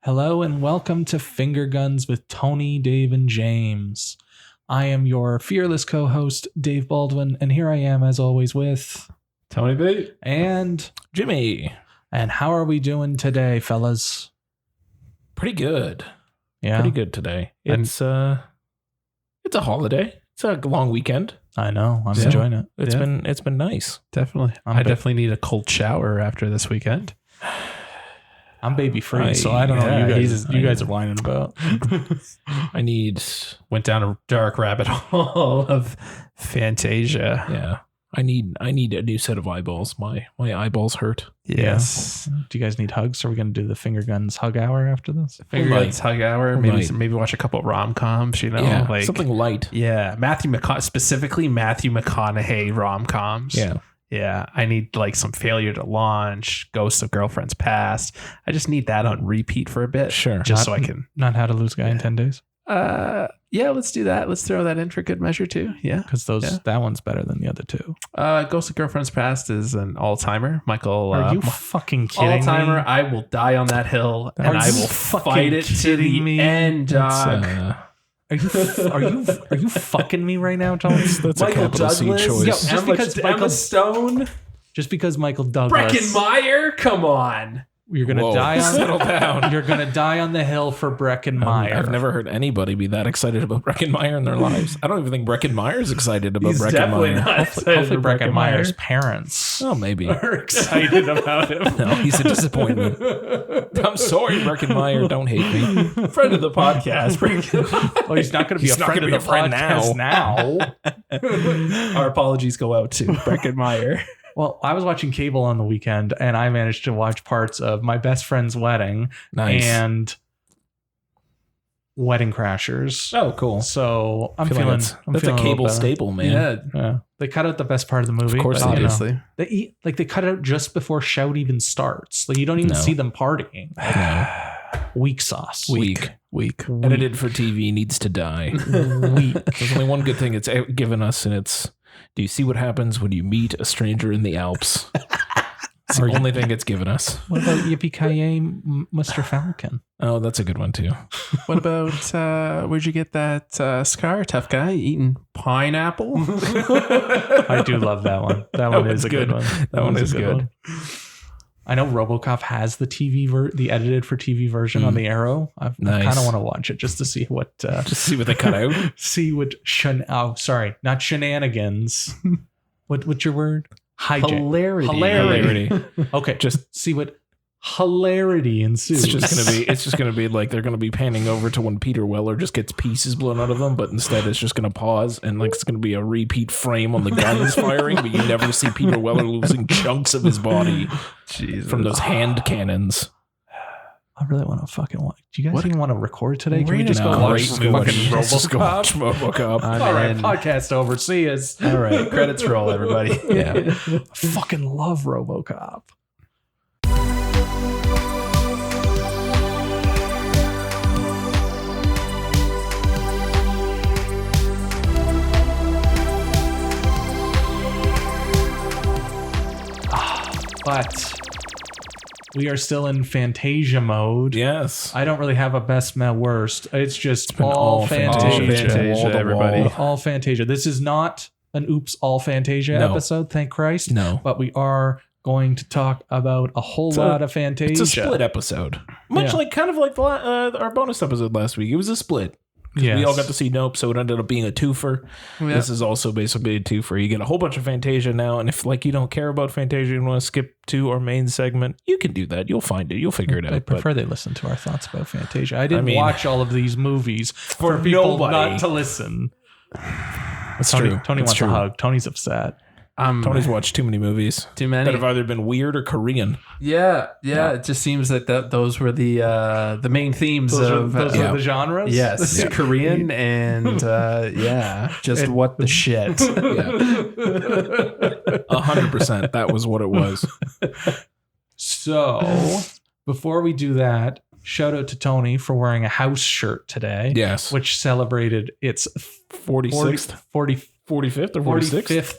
Hello and welcome to Finger Guns with Tony, Dave, and James. I am your fearless co-host, Dave Baldwin, and here I am as always with Tony B and Jimmy. And how are we doing today, fellas? Pretty good. Yeah, pretty good today. It's a holiday. It's a long weekend. I know. I'm enjoying it. It's been nice. Definitely. I definitely need a cold shower after this weekend. I'm baby free, so I don't know what you guys are whining about. Went down a dark rabbit hole of Fantasia. Yeah. I need a new set of eyeballs. My eyeballs hurt. Yes. Yeah. Do you guys need hugs? Are we going to do the Finger Guns hug hour after this? Finger Guns hug hour. Maybe watch a couple of rom-coms, like something light. Yeah. Specifically Matthew McConaughey rom-coms. Yeah. Yeah. I need like some Failure to Launch, Ghosts of Girlfriends Past. I just need that on repeat for a bit. Sure. Just so I can. Not How to Lose a Guy in 10 Days? Yeah, let's do that. Let's throw that in for good measure too. Yeah. Because that one's better than the other two. Ghost of Girlfriends Past is an all-timer. Michael. Are you fucking kidding me? All-timer. I will die on that hill and I will fight it to the end, dog. Are you fucking me right now, Tom? That's Michael a capital Douglas, C choice. Emma Stone, just because Michael Douglas, Breckin-Meyer, come on. You're gonna die on settle down. You're gonna die on the hill for Breckin-Meyer. I've never heard anybody be that excited about Breckin-Meyer in their lives. I don't even think Breckin-Meyer's excited about He's definitely Breckin-Meyer. not excited Hopefully about Breckin-Meyer's parents Oh, maybe. are excited about him. No, he's a disappointment. I'm sorry, Breckin-Meyer. Don't hate me. Friend of the podcast. Well, he's not going to be a friend of the podcast now. Our apologies go out to Breckin-Meyer. Well, I was watching cable on the weekend, and I managed to watch parts of My Best Friend's Wedding and Wedding Crashers. Oh, cool. So I'm feeling that's a cable staple, man. Yeah. They cut out the best part of the movie. Of course, obviously. They cut out just before Shout even starts. Like you don't even see them partying. Weak sauce. Weak. Edited for TV needs to die. Weak. There's only one good thing it's given us, and it's, do you see what happens when you meet a stranger in the Alps? It's the only thing it's given us. What about Yippee-Ki-Yay, Mr. Falcon? Oh, that's a good one, too. What about, where'd you get that Scar, tough guy, eating pineapple? I do love that one. That one is a good one. That one is good. I know RoboCop has the the edited for TV version on the Arrow. I kind of want to watch it just to see what just see what they cut out. See what not shenanigans. What's your word? Hilarity. Okay, just see what hilarity ensues. It's just gonna be like they're gonna be panning over to when Peter Weller just gets pieces blown out of them, but instead it's just gonna pause and like it's gonna be a repeat frame on the guns firing, but you never see Peter Weller losing chunks of his body from those hand cannons. I really want to fucking watch. Do you guys even want to record today? Can we just go watch fucking RoboCop? All right, podcast over. See us. All right, credits roll, everybody. Yeah, I fucking love RoboCop. But we are still in Fantasia mode. Yes. I don't really have a best, my worst. It's just all Fantasia. Everybody. All Fantasia. This is not an Oops All Fantasia episode, thank Christ. No. But we are going to talk about a whole lot of Fantasia. It's a split episode. Much like our bonus episode last week. It was a split. We all got to see Nope, so it ended up being a twofer. Yeah. This is also basically a twofer. You get a whole bunch of Fantasia now, and if you don't care about Fantasia and want to skip to our main segment, you can do that. You'll find it. You'll figure it out. I prefer they listen to our thoughts about Fantasia. I didn't watch all of these movies for people not to listen. That's true. Tony wants a hug. Tony's upset. Tony's watched too many movies. Too many that have either been weird or Korean. Yeah. It just seems that those were the main themes those were the genres. Yes, Korean and just what the shit. 100%. That was what it was. So before we do that, shout out to Tony for wearing a house shirt today. Yes, which celebrated its 45th or 46th.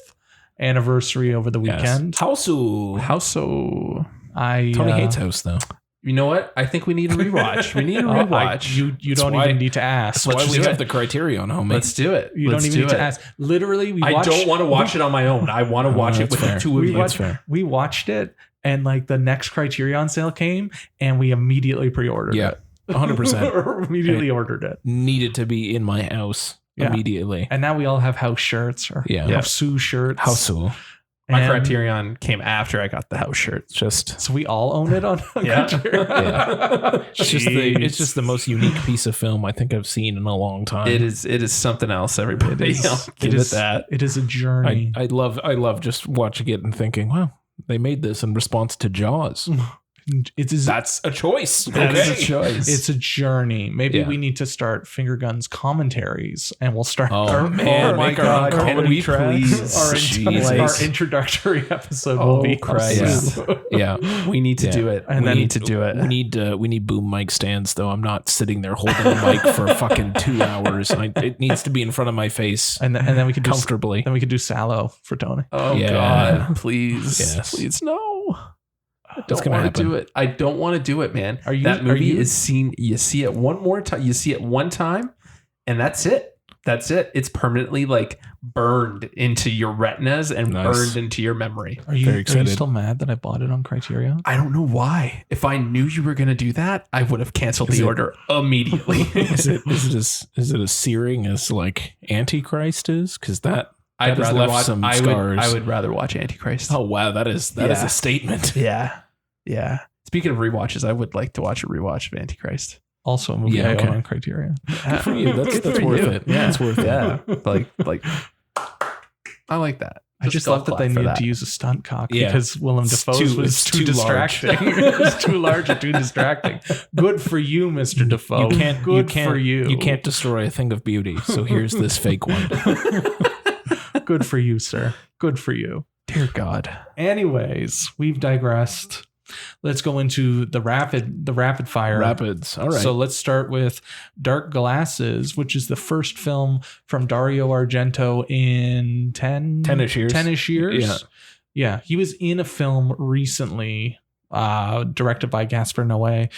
Anniversary over the weekend. Yes. Houseo. Tony hates house though. You know what? I think we need a rewatch. We need a rewatch. You don't even need to ask. That's why Let's we do have it. the Criterion, homie. Let's do it. You don't even need to ask. Literally, I don't want to watch it on my own. I want to watch it with the two of you. We watched it, and like the next Criterion sale came, and we immediately pre-ordered it. 100%. Immediately ordered it. Needed to be in my house immediately. And now we all have house shirts or Houseu shirts. Houseu. My Criterion came after I got the house shirt. So we all own it on Criterion. It's just the most unique piece of film I think I've seen in a long time. It is something else. Everybody, give it that. It is a journey. I love just watching it and thinking, wow, they made this in response to Jaws. That's a choice. That is a choice. It's a journey. Maybe we need to start Finger Guns commentaries, and we'll start. Oh my God! Can we please? Our introductory episode will be Christ. Yeah, we need to do it. And we need to do it. We need boom mic stands though. I'm not sitting there holding the mic for fucking 2 hours. It needs to be in front of my face, and then we can comfortably. Then we could do Sallow for Tony. Oh God! Please, please no. I don't want to do it. I don't want to do it, man. That movie is seen. You see it one more time. You see it one time, and that's it. That's it. It's permanently like burned into your retinas and burned into your memory. Are you still mad that I bought it on Criterion? I don't know why. If I knew you were going to do that, I would have canceled the order immediately. Is it as searing as like Antichrist is? Because that. I would rather watch Antichrist. Oh wow, that is a statement. Yeah. Speaking of rewatches, I would like to watch a rewatch of Antichrist. Also a movie I own on Criterion. Good for you. That's worth it. Yeah, it's worth it. Yeah, like I like that. I just love that they needed to use a stunt cock because Willem Dafoe was too distracting. It was too large and too distracting. Good for you, Mr. Dafoe. You can't destroy a thing of beauty. So here's this fake one. Good for you, sir. Good for you. Dear God. Anyways, we've digressed. Let's go into the rapid fire. Rapids. All right. So let's start with Dark Glasses, which is the first film from Dario Argento in 10-ish years. Yeah. He was in a film recently, directed by Gaspar Noé,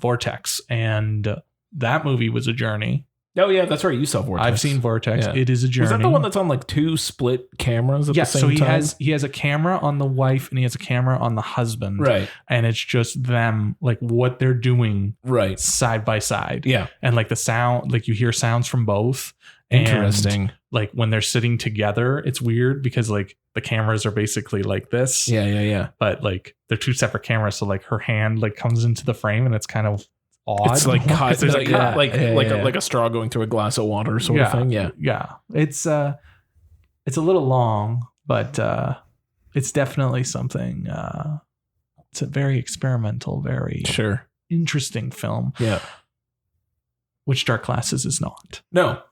Vortex. And that movie was a journey. Oh yeah, that's right. You saw Vortex. I've seen Vortex. Yeah. It is a journey. Was that the one that's on like 2 split cameras at the same time? So he has a camera on the wife and he has a camera on the husband. Right. And it's just them, like what they're doing side by side. Yeah. And like the sound, like you hear sounds from both. Interesting. And like when they're sitting together, it's weird because like the cameras are basically like this. Yeah. But like they're 2 separate cameras. So like her hand like comes into the frame and it's kind of odd. It's like like a straw going through a glass of water sort of thing. Yeah. It's a little long, but it's definitely something. It's a very experimental, very interesting film. Yeah. Which Dark Glasses is not. No.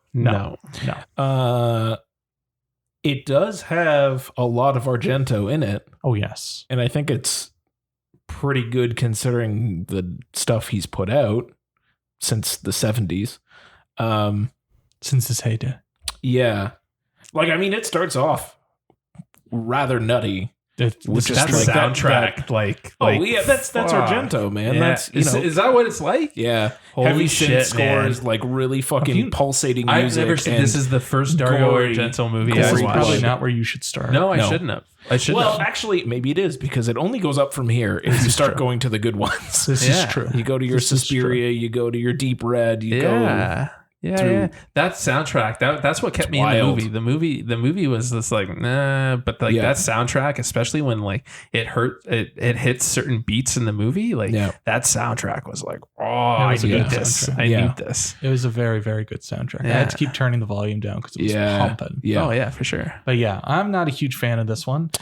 It does have a lot of Argento in it. Oh yes, and I think it's pretty good considering the stuff he's put out since the 70s. Since his heyday. Yeah. Like, I mean, it starts off rather nutty. Which that soundtrack, that's Argento, man. Yeah. That's is that what it's like? Yeah, Holy heavy shit, scores, like really fucking pulsating music. I've never seen. This is the first Dario Argento movie This I've is watched. probably not where you should start. No, I shouldn't have. Well, actually, maybe it is because it only goes up from here if you start going to the good ones. This is true. You go to your Suspiria, you go to your Deep Red, you go. Yeah. That soundtrack, that's what kept me in the movie. The movie was just like, nah, but like that soundtrack, especially when like it hits certain beats in the movie, like that soundtrack was like, I need this. I need this. It was a very, very good soundtrack. I had to keep turning the volume down because it was pumping. Yeah. Oh yeah, for sure. But yeah, I'm not a huge fan of this one.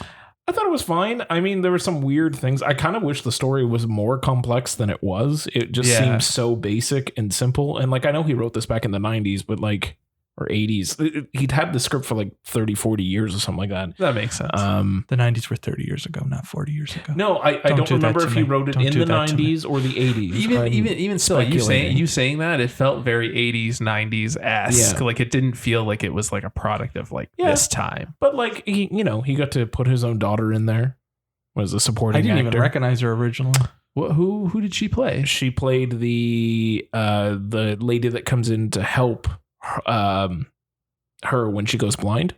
I thought it was fine. I mean, there were some weird things. I kind of wish the story was more complex than it was. It just seems so basic and simple. And like, I know he wrote this back in the 90s, but like, or 80s. He'd had the script for like 30, 40 years or something like that. That makes sense. The 90s were 30 years ago, not 40 years ago. No, I don't remember if he wrote it in the 90s or the 80s. Even still, you saying that, it felt very 80s, 90s-esque. Like it didn't feel like it was like a product of like this time. But like, he got to put his own daughter in there. was a supporting actor. I didn't even recognize her originally. Who did she play? She played the lady that comes in to help her when she goes blind.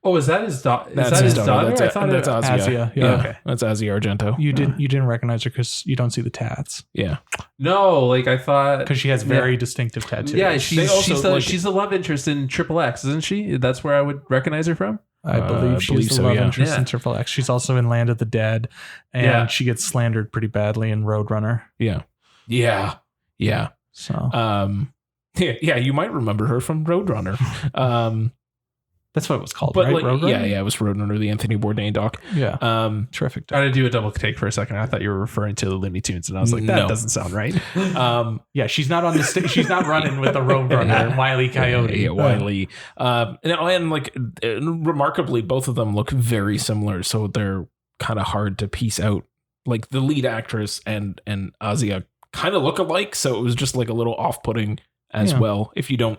Oh, is that his daughter? That's his daughter. I thought that's Asia. Yeah. Okay. That's Asia Argento. You didn't recognize her because you don't see the tats. Yeah. No, like I thought, because she has very distinctive tattoos. Yeah, she's the love interest in Triple X, isn't she? That's where I would recognize her from. I believe she's the love interest in Triple X. She's also in Land of the Dead, and she gets slandered pretty badly in Roadrunner. Yeah. So, yeah, you might remember her from Roadrunner. That's what it was called, but right? Like, Roadrunner? Yeah, it was Roadrunner, the Anthony Bourdain doc. Yeah. Terrific doc. I had to do a double take for a second. I thought you were referring to the Looney Tunes, and I was like, that doesn't sound right. Yeah, she's not on the she's not running with the Roadrunner, Wile E. Coyote. Yeah, Wile E. And like remarkably, both of them look very similar, so they're kind of hard to piece out. Like the lead actress and Asia kind of look alike, so it was just like a little off-putting as well if you don't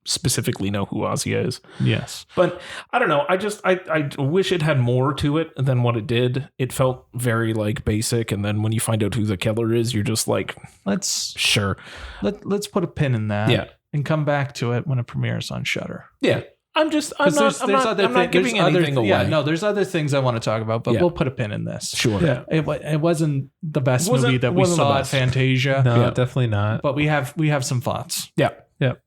specifically know who Asia is. Yes. But I don't know. I wish it had more to it than what it did. It felt very like basic. And then when you find out who the killer is, you're just like, let's put a pin in that and come back to it when it premieres on Shudder. Yeah. I'm not giving anything away. Yeah, no, there's other things I want to talk about, but we'll put a pin in this. Sure. Yeah. It wasn't the best movie that we saw at Fantasia. No, definitely not. But we have some thoughts. Yeah. Yep.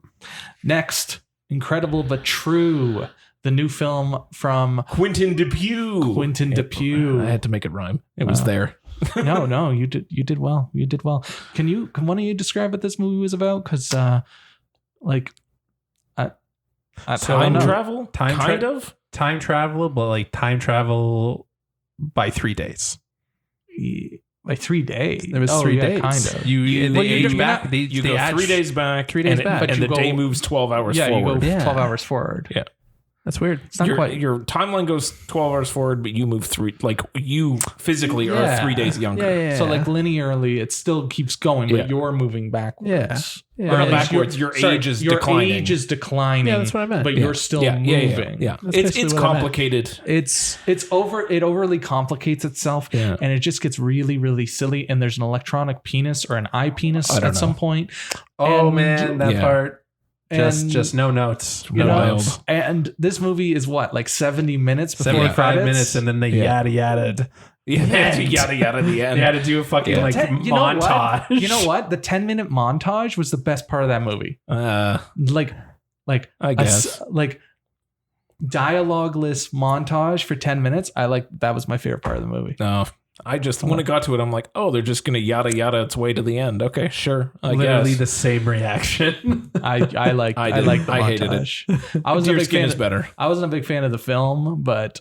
Next, Incredible But True, the new film from Quentin Dupieux. I had to make it rhyme. It was there. No, you did well. You did well. Can one of you describe what this movie was about? Because time travel, time travel, but like time travel by 3 days. Like 3 days. There was 3 days. Kind of. You go 3 days back. 3 days back. And the day moves 12 hours forward. You go 12 hours forward. Yeah. That's weird. It's not quite. Your timeline goes 12 hours forward, but you move you physically are 3 days younger. Yeah. So like linearly, it still keeps going, but you're moving backwards. Or not backwards. Your age is declining. Your age is declining. Yeah, that's what I meant. But you're still moving. Yeah. It's complicated. It overly complicates itself, and it just gets really, really silly. And there's an electronic penis or an eye penis at some point. Oh man, that part. Just no notes. Wild. And this movie is what, like 70 minutes before 75 minutes, and then they yada yada. Yeah, they had to yada the end. They had to do a fucking montage. You know what? The 10-minute montage was the best part of that movie. Like I guess dialogueless montage for 10 minutes. That was my favorite part of the movie. No. I just, when it got to it, I'm like, oh, they're just going to yada its way to the end. Okay, sure. Literally the same reaction. I liked the montage. I hated it. I was Deerskin is better. I wasn't a big fan of the film, but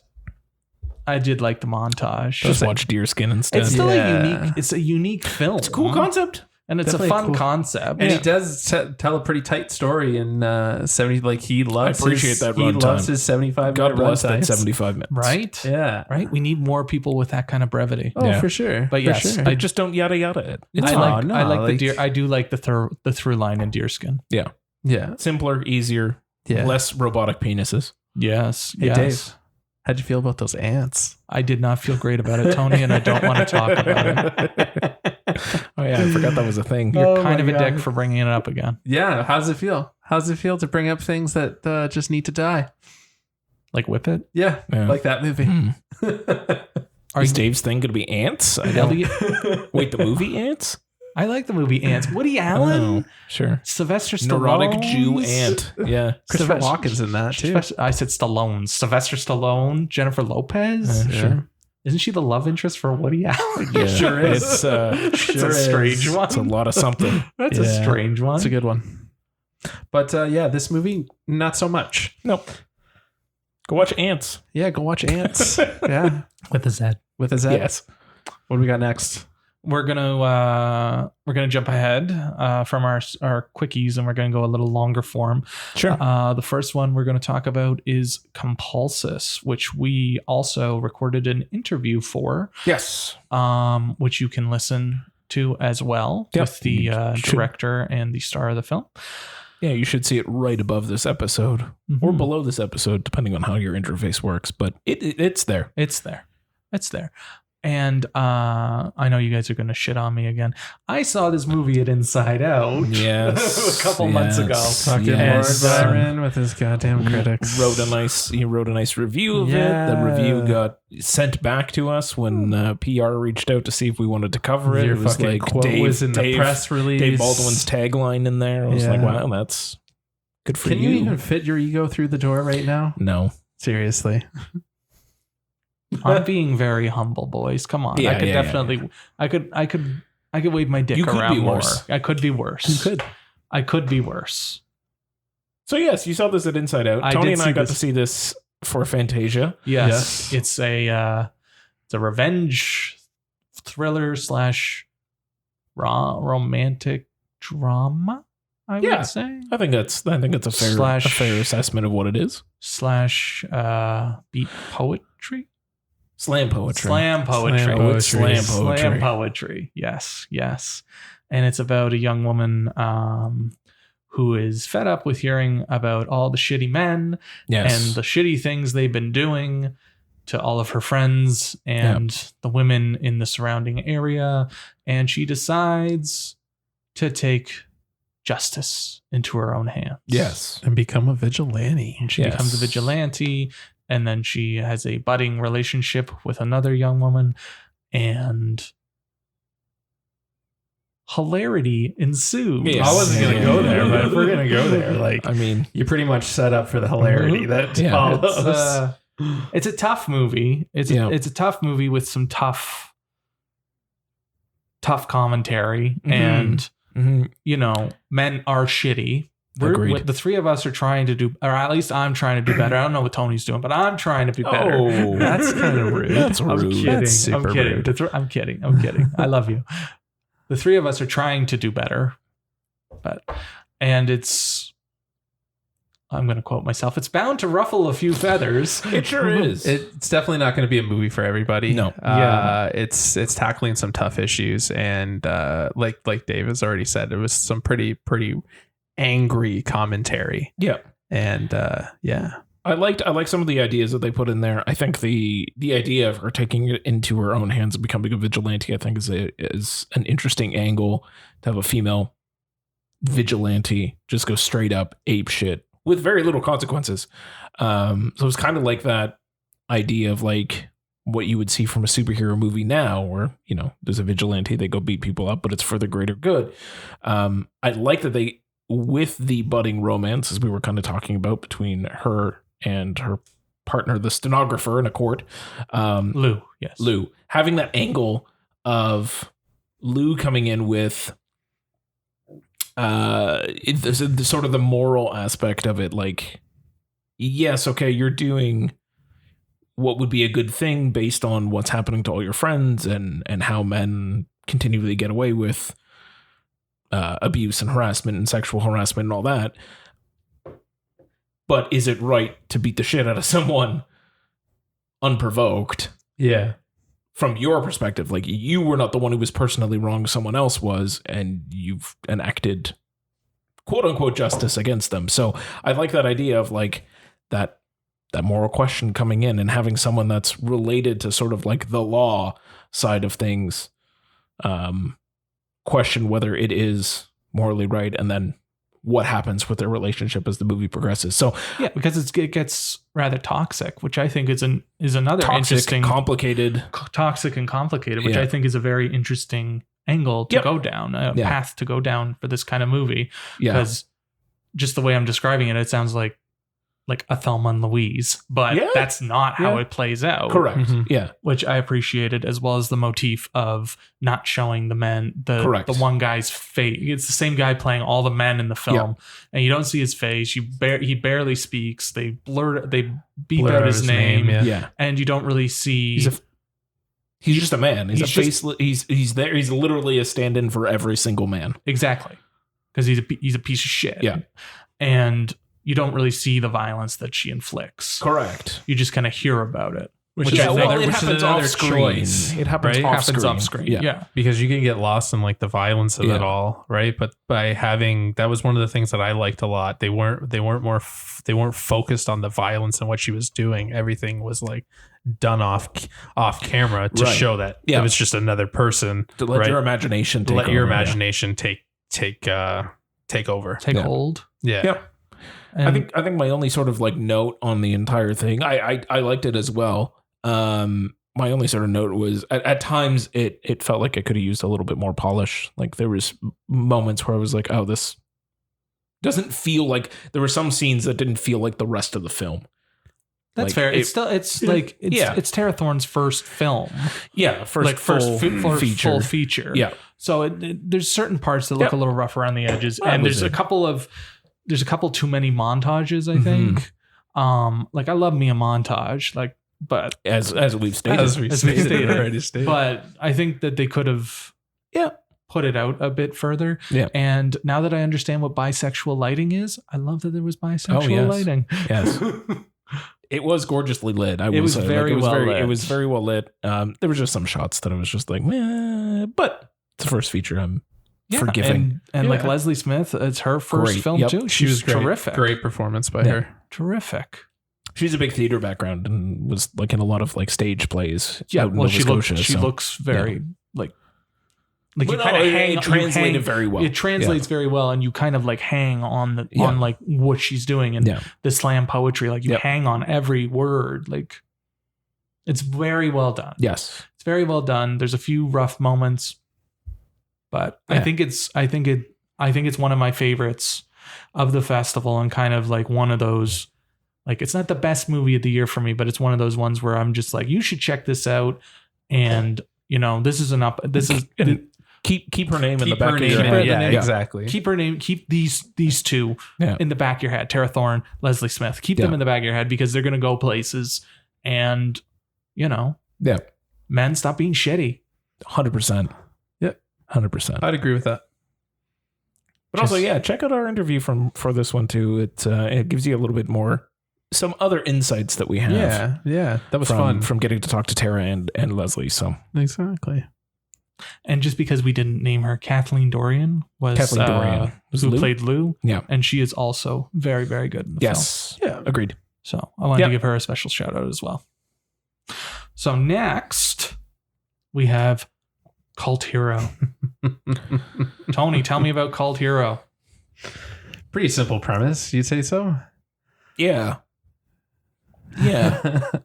I did like the montage. Just watch Deerskin instead. It's still a unique film. It's a cool concept. And it's definitely a fun concept. And he does tell a pretty tight story in 70. Like he loves. I appreciate that runtime. He loves his 75. God bless that 75 minutes. Right? Yeah. Right. We need more people with that kind of brevity. Oh, for sure. But yes, sure. I just don't yada it. I do like the through line in Deerskin. Yeah. Yeah. Simpler, easier, less robotic penises. Yes. Hey, Dave. How'd you feel about those ants? I did not feel great about it, Tony, and I don't want to talk about it. Oh yeah, I forgot that was a thing. You're kind of a dick for bringing it up again. Yeah, how's it feel? How's it feel to bring up things that just need to die? Like Whip It? Yeah. Like that movie. Is Dave's thing going to be Ants? Wait, the movie Ants? I like the movie Ants. Woody Allen? Sure. Sylvester Stallone. Neurotic Jew ant. Yeah. Christopher Walken's in that too. I said Stallone. Sylvester Stallone. Jennifer Lopez. Sure. Isn't she the love interest for Woody Allen? Yeah, sure is. It's a strange one. It's a lot of something. That's a strange one. It's a good one. But this movie, not so much. Nope. Go watch Ants. Yeah, go watch Ants. Yeah. With a Z. With a Z. Yes. What do we got next? We're gonna jump ahead from our quickies, and we're gonna go a little longer form. Sure. The first one we're gonna talk about is Compulsus, which we also recorded an interview for. Yes. Which you can listen to as well with the director and the star of the film. Yeah, you should see it right above this episode or below this episode, depending on how your interface works. But it's there. It's there. It's there. And I know you guys are going to shit on me again. I saw this movie at Inside Out a couple months ago. Fucking Lord Byron with his goddamn critics. He wrote a nice review of it. The review got sent back to us when PR reached out to see if we wanted to cover it. Your it was fucking quote was in the press release. Dave Baldwin's tagline in there. I was like, wow, that's good for you. Can you even fit your ego through the door right now? No. Seriously. I'm being very humble, boys. Come on. I could definitely I could wave my dick around more. I could be worse. You could. I could be worse. So yes, you saw this at Inside Out. Tony and I got to see this for Fantasia. Yes. It's a revenge thriller / romantic drama, I would say. I think that's a fair assessment of what it is. / beat poetry. Slam poetry. Yes. And it's about a young woman who is fed up with hearing about all the shitty men and the shitty things they've been doing to all of her friends and the women in the surrounding area. And she decides to take justice into her own hands. Yes. And become a vigilante. And she becomes a vigilante. And then she has a budding relationship with another young woman, and hilarity ensues. Yes. I wasn't going to go there, but if we're going to go there, I mean, you pretty much set up for the hilarity that follows. It's a tough movie. It's a tough movie with some tough commentary, and men are shitty. The three of us are trying to do, or at least I'm trying to do better. I don't know what Tony's doing, but I'm trying to be better. Oh, that's kind of rude. That's rude. I'm kidding. That's super rude. I'm kidding. I love you. The three of us are trying to do better, and it's, I'm going to quote myself, it's bound to ruffle a few feathers. It sure is. It's definitely not going to be a movie for everybody. No. It's tackling some tough issues, and like Dave has already said, it was some pretty angry commentary. Yeah. And I like some of the ideas that they put in there. I think the idea of her taking it into her own hands and becoming a vigilante, I think is an interesting angle, to have a female vigilante just go straight up ape shit with very little consequences. So it's kind of like that idea of like what you would see from a superhero movie now, where, there's a vigilante, they go beat people up, but it's for the greater good. I like that they, with the budding romance, as we were kind of talking about, between her and her partner, the stenographer in a court, Lou, having that angle of Lou coming in with the sort of the moral aspect of it, like, yes, okay, you're doing what would be a good thing based on what's happening to all your friends and how men continually get away with abuse and harassment and sexual harassment and all that. But is it right to beat the shit out of someone unprovoked? Yeah. From your perspective, like, you were not the one who was personally wrong, someone else was, and you've enacted quote unquote justice against them. So I like that idea of like that moral question coming in and having someone that's related to sort of like the law side of things, question whether it is morally right, and then what happens with their relationship as the movie progresses. So yeah, because it gets rather toxic, which I think is another interesting, toxic and complicated, which I think is a very interesting angle to go down, a path to go down for this kind of movie. Because just the way I'm describing it, it sounds like a Thelma and Louise, but that's not how it plays out. Correct. Mm-hmm. Yeah. Which I appreciated, as well as the motif of not showing the men, the one guy's face. It's the same guy playing all the men in the film, and you don't see his face. He barely speaks. They beep out his name. And you don't really see. He's just a man. He's there. He's literally a stand-in for every single man. Exactly. Because he's a piece of shit. Yeah. And you don't really see the violence that she inflicts. Correct. You just kind of hear about it. It happens off screen. It happens off screen. Yeah. Because you can get lost in like the violence of it all, right? But by having, that was one of the things that I liked a lot. They weren't focused on the violence and what she was doing. Everything was like done off camera to show that it was just another person. To let your imagination take over. Take over. Take hold. Yeah. Yep. And I think my only sort of like note on the entire thing, I liked it as well. My only sort of note was at times it felt like it could have used a little bit more polish. Like there was moments where I was like, oh, this doesn't feel like, there were some scenes that didn't feel like the rest of the film. That's fair. It's Tara Thorne's first film. Yeah, first full feature. Yeah. So there's certain parts that look a little rough around the edges, and there's a couple too many montages, I think. Like I love me a montage, like, but as we've stated already. But I think that they could have put it out a bit further. Yeah. And now that I understand what bisexual lighting is, I love that there was bisexual lighting. Yes. It was gorgeously lit. It was very well lit. There was just some shots that I was just like, but it's the first feature. I'm forgiving. And like Leslie Smith, it's her first film too. She was terrific. Great performance by her. Terrific. She's a big theater background and was like in a lot of like stage plays. Yeah, well, she looks very like you kind of hang. It translated very well. It translates very well, and you kind of like hang on on like what she's doing and the slam poetry. Like you hang on every word. Like it's very well done. Yes, it's very well done. There's a few rough moments, but I think it's one of my favorites of the festival, and kind of like one of those. Like it's not the best movie of the year for me, but it's one of those ones where I'm just like, you should check this out, and this is keep her name in the back of your head. Yeah, exactly. Keep her name. Keep these two in the back of your head. Tara Thorne, Leslie Smith. Keep them in the back of your head because they're gonna go places. And men, stop being shitty. 100%. Yep, 100%. I'd agree with that. But also, check out our interview for this one too. It gives you a little bit more, some other insights that we have. Yeah, that was fun from getting to talk to Tara and Leslie. So exactly. And just because we didn't name her, Kathleen Dorian was who played Lou. Yeah. And she is also very, very good in the film. Yeah, agreed. So I wanted to give her a special shout out as well. So next we have Cult Hero. Tony, tell me about Cult Hero. Pretty simple premise, you'd say so? Yeah.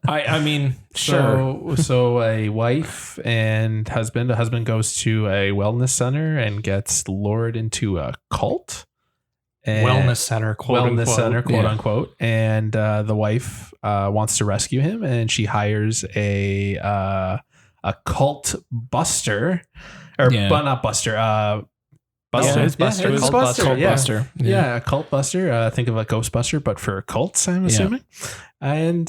I mean, sure. So a wife and husband. A husband goes to a wellness center and gets lured into a cult. Wellness center, quote unquote. And the wife wants to rescue him, and she hires a cult buster, not buster. Buster. It's Buster. It's Buster. Cult Buster. Yeah, a cult buster. Think of a Ghostbuster, but for cults, I'm assuming. And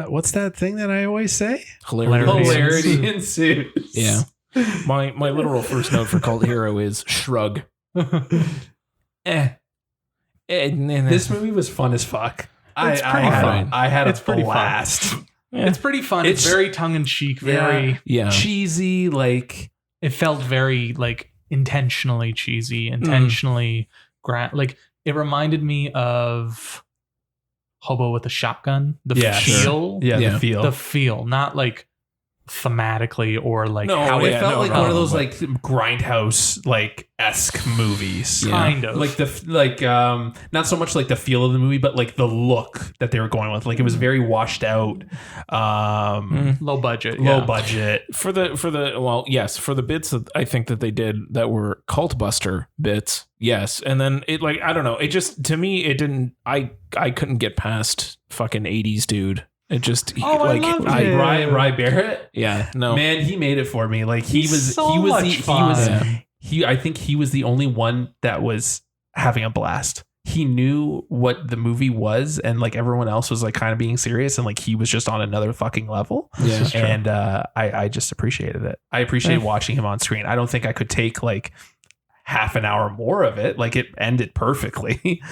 what's that thing that I always say? Hilarity ensues. Yeah. My literal first note for Cult Hero is shrug. This movie was fun as fuck. I had a blast. Yeah. It's pretty fun. It's very tongue in cheek, very cheesy. Like it felt very like intentionally cheesy, intentionally like it reminded me of Hobo with a Shotgun. The feel, the feel, not like thematically or like how it felt like one of those like grindhouse like esque movies, kind of like not so much like the feel of the movie, but like the look that they were going with. Like it was very washed out, low budget for the bits that I think that they did that were cult buster bits. Yes, and then it like I don't know. It just to me it didn't. I couldn't get past fucking 80s dude. It just Rye Barrett. Yeah, no, man, he made it for me. Like I think he was the only one that was having a blast. He knew what the movie was, and like everyone else was like kind of being serious, and like he was just on another fucking level. Yeah, and I just appreciated it. I appreciated watching him on screen. I don't think I could take like half an hour more of it. Like it ended perfectly.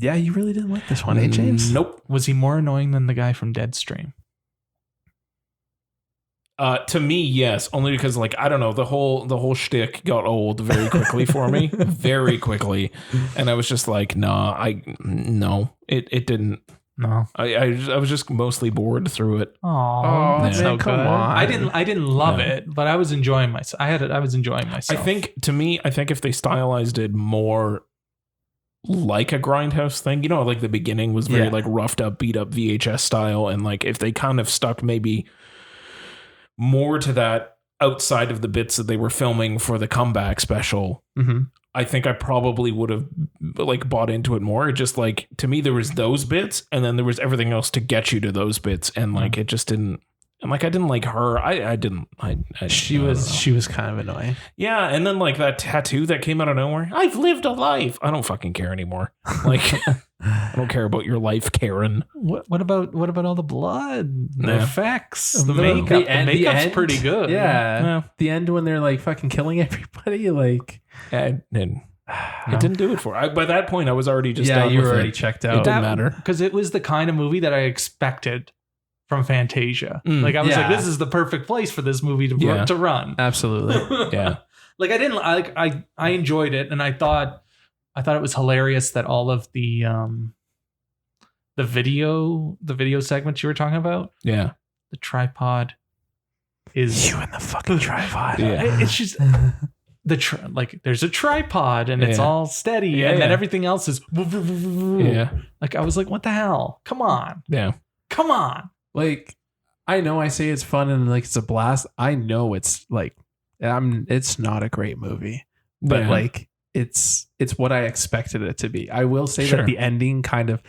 Yeah, you really didn't like this one, eh, James? Nope. Was he more annoying than the guy from Deadstream? To me, yes. Only because, like, I don't know, the whole shtick got old very quickly for me, very quickly, and I was just like, it didn't. No. I was just mostly bored through it. Oh, that's so come good. on. I didn't love it, but I was enjoying myself. I was enjoying myself. I think if they stylized it more like a Grindhouse thing, like the beginning was very like roughed up, beat up VHS style, and like if they kind of stuck maybe more to that outside of the bits that they were filming for the comeback special, I think I probably would have like bought into it more. It just like, to me, there was those bits and then there was everything else to get you to those bits. And like, it just didn't, and like, I didn't like her. She was kind of annoying. Yeah. And then like that tattoo that came out of nowhere. I've lived a life. I don't fucking care anymore. Like, I don't care about your life, Karen. What about all the blood, the effects, the makeup? The makeup's pretty good. Yeah. The end when they're like fucking killing everybody, like it didn't do it for. By that point, I was already just done you with were already it. checked out. It didn't matter because it was the kind of movie that I expected from Fantasia. Like I was like, this is the perfect place for this movie to run. Absolutely. Yeah. Like I enjoyed it, and I thought it was hilarious that all of the video segments you were talking about. Yeah. The tripod is you and the fucking tripod. Yeah. It's just there's a tripod and it's all steady, and then everything else is like I was like, what the hell? Come on. Yeah. Come on. Like, I know I say it's fun and like it's a blast. I know it's like it's not a great movie, but like it's what I expected it to be. I will say that the ending kind of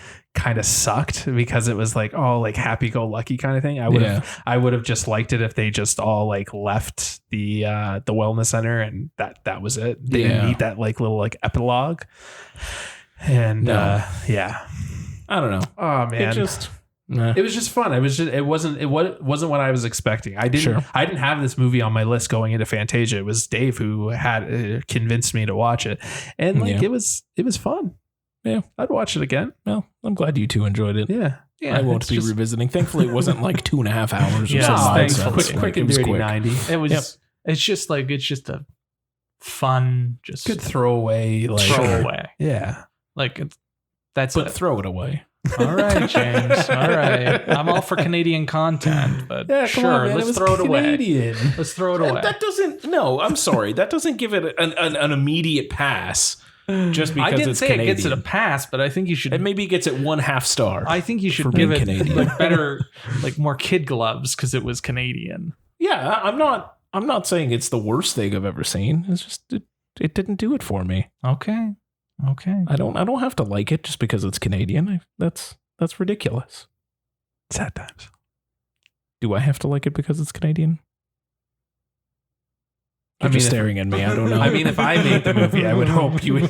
sucked because it was like, oh, like happy go lucky kind of thing. I would have just liked it if they just all like left the wellness center and that was it. They didn't need that like little like epilogue. And I don't know. Oh man. It was just fun. It wasn't what I was expecting. I didn't have this movie on my list going into Fantasia. It was Dave who had convinced me to watch it, and like it was fun. Yeah, I'd watch it again. Well, I'm glad you two enjoyed it. Yeah, I won't be revisiting. Thankfully, it wasn't like 2.5 hours. Yeah, thankfully. Quick and dirty 90. It was. It's just a fun, just good throwaway. Yeah, like throw it away. All right, James. All right. I'm all for Canadian content, but let's throw it away. Let's throw it away. That doesn't, no, I'm sorry. That doesn't give it an immediate pass just because I didn't it's say Canadian. It gets it a pass, but I think you should. It maybe gets it 1/2 star. I think you should give it like better, like more kid gloves because it was Canadian. Yeah, I'm not saying it's the worst thing I've ever seen. It's just it didn't do it for me. Okay. I don't have to like it just because it's Canadian. That's ridiculous. Sad times. Do I have to like it because it's Canadian? You're just staring at me. I don't know. I mean, if I made the movie, I would hope you would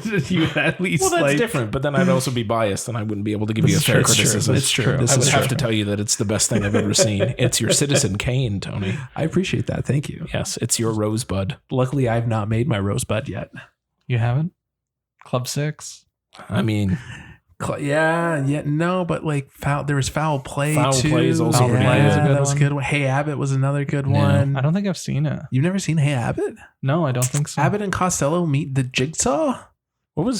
at least. Well, that's different. But then I'd also be biased, and I wouldn't be able to give you a fair criticism. It's true. I would have to tell you that it's the best thing I've ever seen. It's your Citizen Kane, Tony. I appreciate that. Thank you. Yes, it's your Rosebud. Luckily, I've not made my Rosebud yet. You haven't? Club 6? I mean, no, but like there was Foul Play. Foul too. Play is also pretty good. That was a good one. Hey Abbott was another good one. I don't think I've seen it. You've never seen Hey Abbott? No, I don't think so. Abbott and Costello meet the Jigsaw.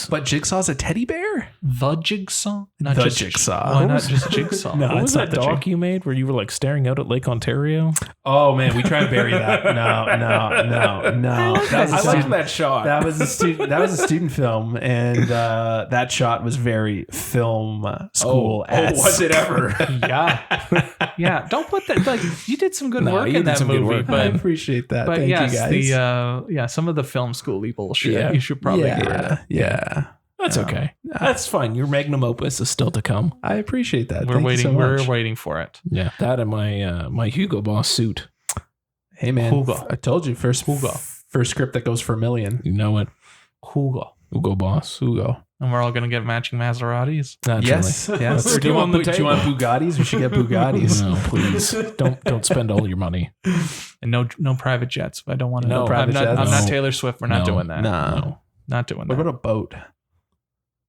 But Jigsaw's a teddy bear? The Jigsaw? Not the just Jigsaw. Why not just Jigsaw? No, what was that doc you made where you were like staring out at Lake Ontario? Oh man, we try to bury that. No. I like that shot. That was a student film, and that shot was very film school. Oh, was it ever? Yeah. Don't put that. Like you did some good work in that movie, but I appreciate that. Thank you guys. Some of the film schooly bullshit. You should probably get rid of. Yeah. That's okay. That's fine. Your magnum opus is still to come. I appreciate that. We're waiting for it. Yeah. That and my Hugo Boss suit. Hey man, Hugo. I told you first script that goes for $1 million. You know it. Hugo Boss. And we're all gonna get matching Maseratis. Yes. Do you want Bugattis? We should get Bugattis. No, please. Don't spend all your money. And no private jets. I don't want to. No private jets. I'm not Taylor Swift. We're not doing that. No. Not doing that. What about a boat?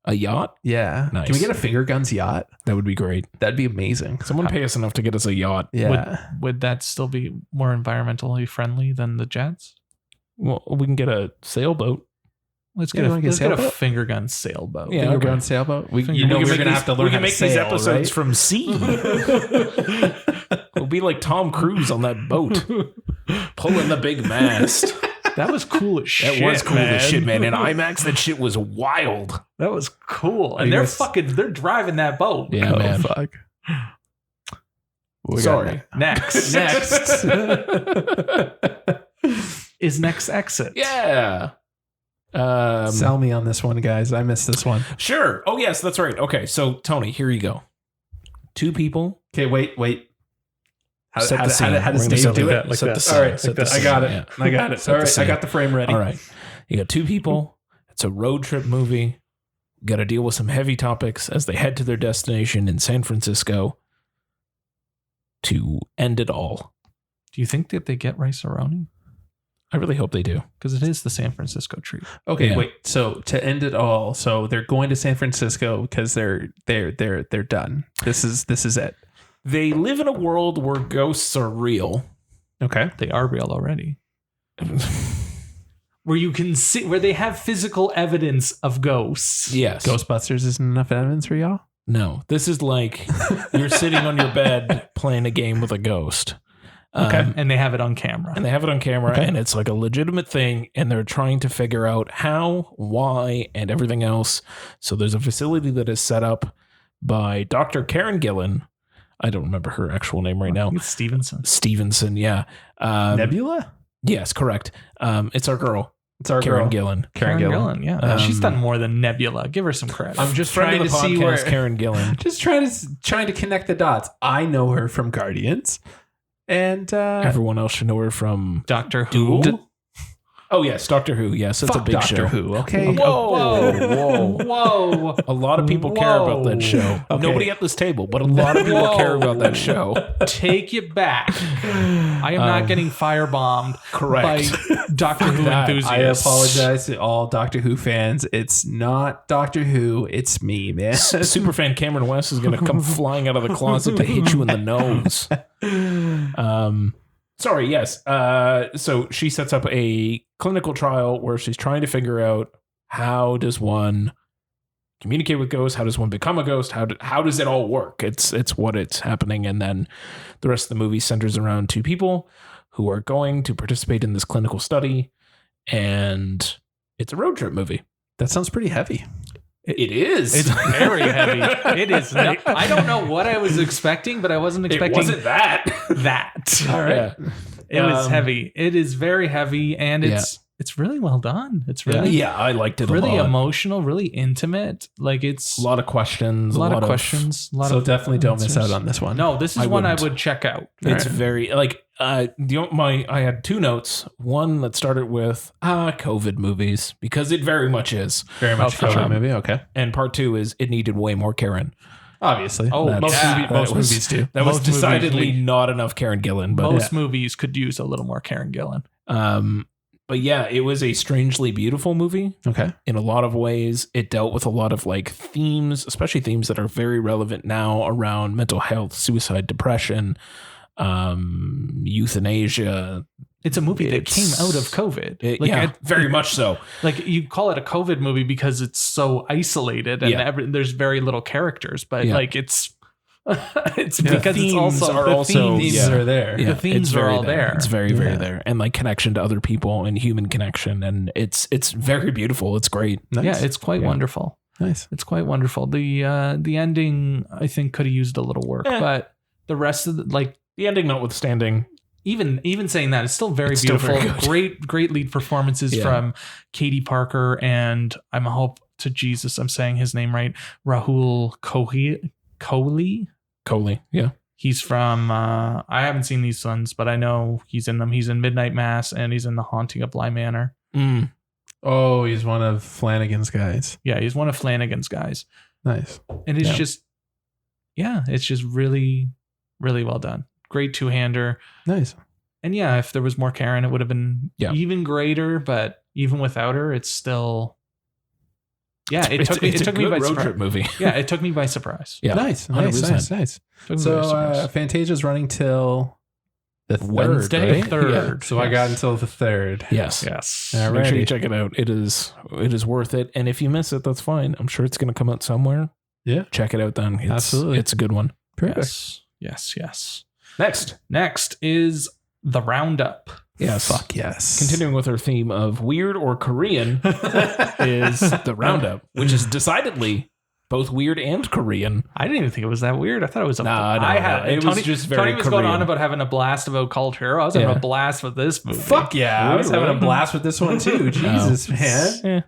A yacht? Yeah. Nice. Can we get a finger guns yacht? That would be great. That'd be amazing. Someone pay us enough to get us a yacht. Yeah. Would that still be more environmentally friendly than the jets? Well, we can get a sailboat. Let's get a finger gun sailboat. Yeah, finger gun sailboat. We're going to have to learn how to sail, these episodes right? from sea. We'll be like Tom Cruise on that boat, pulling the big mast. That was cool as shit. That was cool as shit, man. In IMAX, that shit was wild. That was cool. And they're driving that boat. Yeah, man. Fuck. Sorry. Next. Is Next Exit. Yeah. Sell me on this one, guys. I missed this one. Sure. Oh, yes, that's right. Okay, so Tony, here you go. 2 people. Okay, wait. How does Dave do it? Like that. All right, I got it. Yeah. I got it. All right, I got the frame ready. All right. You got 2 people. It's a road trip movie. Got to deal with some heavy topics as they head to their destination in San Francisco to end it all. Do you think that they get rice-a-roni? I really hope they do, because it is the San Francisco treat. Okay, wait. So to end it all, so they're going to San Francisco because they're done. This is it. They live in a world where ghosts are real. Okay, they are real already. Where you can see, where they have physical evidence of ghosts. Yes, Ghostbusters isn't enough evidence for y'all. No, this is like you're sitting on your bed playing a game with a ghost. Okay. And they have it on camera. And it's like a legitimate thing, and they're trying to figure out how, why, and everything else. So there's a facility that is set up by Dr. Karen Gillan. I don't remember her actual name right now. It's Stevenson, yeah. Nebula? Yes, correct. It's our girl. It's our Karen girl. Gillan. Karen Gillan, yeah. She's done more than Nebula. Give her some credit. I'm just trying to see where Karen Gillan. Just trying to connect the dots. I know her from Guardians. And everyone else should know her from Doctor Who. Oh, yes, Doctor Who. Yes, it's a big Doctor show. Who, okay? Whoa. A lot of people care about that show. Okay. Nobody at this table, but a lot of people care about that show. Take it back. I am not getting firebombed correct. by Doctor Who enthusiasts. I apologize to all Doctor Who fans. It's not Doctor Who. It's me, man. Superfan Cameron West is going to come flying out of the closet to hit you in the nose. Sorry, yes. So she sets up a clinical trial where she's trying to figure out how does one communicate with ghosts? How does one become a ghost? How does it all work? It's what it's happening. And then the rest of the movie centers around 2 people who are going to participate in this clinical study. And it's a road trip movie. That sounds pretty heavy. It is. It's very heavy. It is. I don't know what I was expecting, but I wasn't expecting. It wasn't that. That. All right. Yeah. It was heavy. It is very heavy, and it's really well done. It's really I liked it. Really a lot. Emotional, really intimate. Like it's a lot of questions. A lot of questions. So definitely don't miss out on this one. No, this is one I would check out. It's very like I had 2 notes. One that started with COVID movies, because it very much is very much COVID movie. Okay, and part 2 is it needed way more Karen. Obviously. Most movies do. That was decidedly not enough Karen Gillan. But most movies could use a little more Karen Gillan. But yeah, it was a strangely beautiful movie. Okay. In a lot of ways, it dealt with a lot of like themes, especially themes that are very relevant now around mental health, suicide, depression, euthanasia. It's a movie that came out of COVID. Very much so. Like you call it a COVID movie because it's so isolated and there's very little characters, but like it's because it's also the themes are there. Yeah, the themes are all there. It's very, very there. And like connection to other people and human connection. And it's very beautiful. It's great. Nice. Yeah, it's quite wonderful. Nice. It's quite wonderful. The ending I think could have used a little work, but the rest of the ending notwithstanding, even saying that, it's still very beautiful. Great lead performances from Katie Parker and I'm a hope to Jesus I'm saying his name right, Rahul Kohli. Yeah. He's from I haven't seen these ones, but I know he's in them. He's in Midnight Mass and he's in The Haunting of Bly Manor. Oh, he's one of Flanagan's guys. Yeah, he's one of Flanagan's guys. Nice. And it's just really, really well done. Great 2-hander. Nice. And yeah, if there was more Karen, it would have been even greater. But even without her, it's still. Yeah, it took me by road surprise. Trip movie. Yeah, it took me by surprise. Yeah, nice. So Fantasia's running till Wednesday, third. So I got until the 3rd. Yes. Make sure you check it out. It is worth it. And if you miss it, that's fine. I'm sure it's going to come out somewhere. Yeah. Check it out then. Absolutely. It's a good one. Perfect. Yes. Next is The Roundup. Yes. Fuck yes. Continuing with our theme of weird or Korean is The Roundup, which is decidedly both weird and Korean. I didn't even think it was that weird. I thought it was it was just very Tony was Korean. going on about having a blast about culture. I was having a blast with this movie. Fuck yeah. I was having a blast with this one too. Jesus, man. Yeah.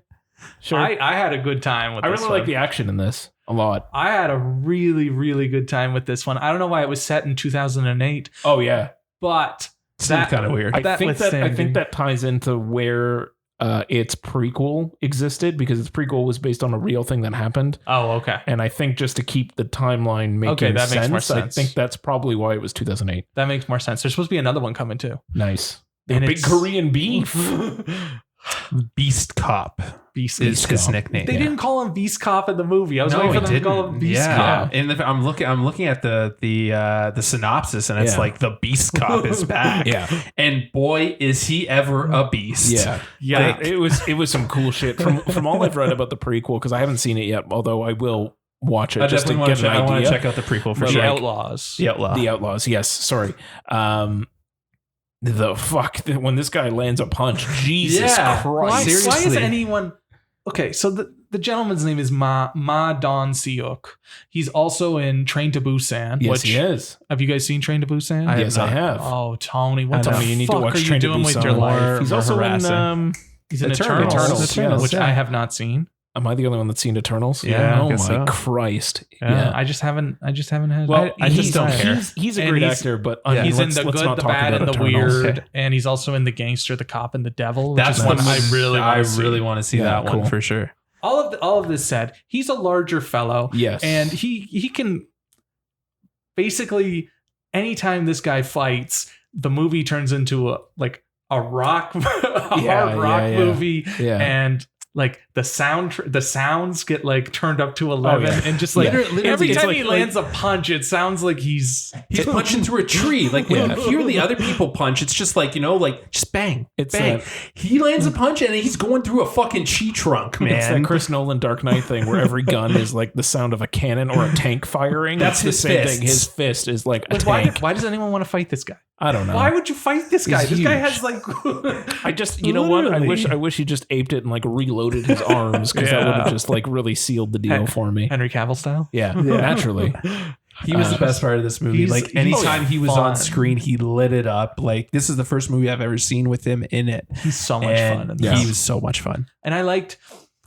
Sure. I had a good time with this one. I really like the action in this a lot. I had a really, really good time with this one. I don't know why it was set in 2008. Oh, yeah. But that's kind of weird. I think that ties into where its prequel existed, because its prequel was based on a real thing that happened. Oh, okay. And I think just to keep the timeline making that sense, makes more sense. I think that's probably why it was 2008. That makes more sense. There's supposed to be another one coming too. Nice. And big Korean beef. Beast Cop is his nickname. They didn't call him Beast Cop in the movie. I was waiting for them to call him Beast Cop. And I'm looking at the synopsis, and it's like the Beast Cop is back. And boy, is he ever a beast. Yeah. It was some cool shit from all I've read about the prequel, because I haven't seen it yet, although I will watch it just to get an idea. I want to check out the prequel for sure. The Outlaws. The Outlaws. Yes. Sorry. When this guy lands a punch, Jesus Christ. Why is anyone... Okay, so the gentleman's name is Ma Don-seok. He's also in Train to Busan. Yes, he is. Have you guys seen Train to Busan? I have. Oh, Tony, what the Tony, you need to watch fuck are Train you to doing Busan. with your life? He's also in he's in Eternals, which yes. I have not seen. Am I the only one that's seen Eternals? Yeah. Oh my Christ. Yeah. I just haven't had. Well, I just don't care. He's a great actor, but he's in the good, the bad, and the weird, and he's also in The Gangster, the Cop, and the Devil. That's one I really want to see that cool. one for sure. All of this said, he's a larger fellow. Yes. And he can basically, anytime this guy fights, the movie turns into a hard rock movie. Yeah. And like the sounds get like turned up to 11, and just like every time he lands a punch, it sounds like he's punching through a tree. Like when you hear the other people punch, it's just like, just bang, bang. He lands a punch and he's going through a fucking tree trunk, man. It's that Chris Nolan Dark Knight thing where every gun is like the sound of a cannon or a tank firing. That's the same thing. His fist is like a tank. Why does anyone want to fight this guy? I don't know. Why would you fight this guy? This guy has like... I just, you know what? I wish he just aped it and like reloaded his arms, because that would have just like really sealed the deal for me. Henry Cavill style? Yeah. Naturally. He was the best part of this movie. Like anytime he was on screen, he lit it up. Like this is the first movie I've ever seen with him in it. He's so much fun. He was so much fun. And I liked,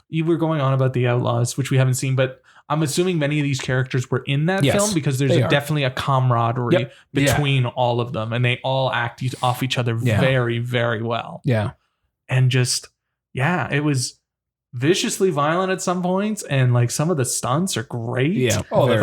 you were going on about the Outlaws, which we haven't seen, but I'm assuming many of these characters were in that film, because there's definitely a camaraderie between all of them, and they all act off each other very, very well. Yeah. And just, it was viciously violent at some points, and like some of the stunts are great. Yeah. Oh, the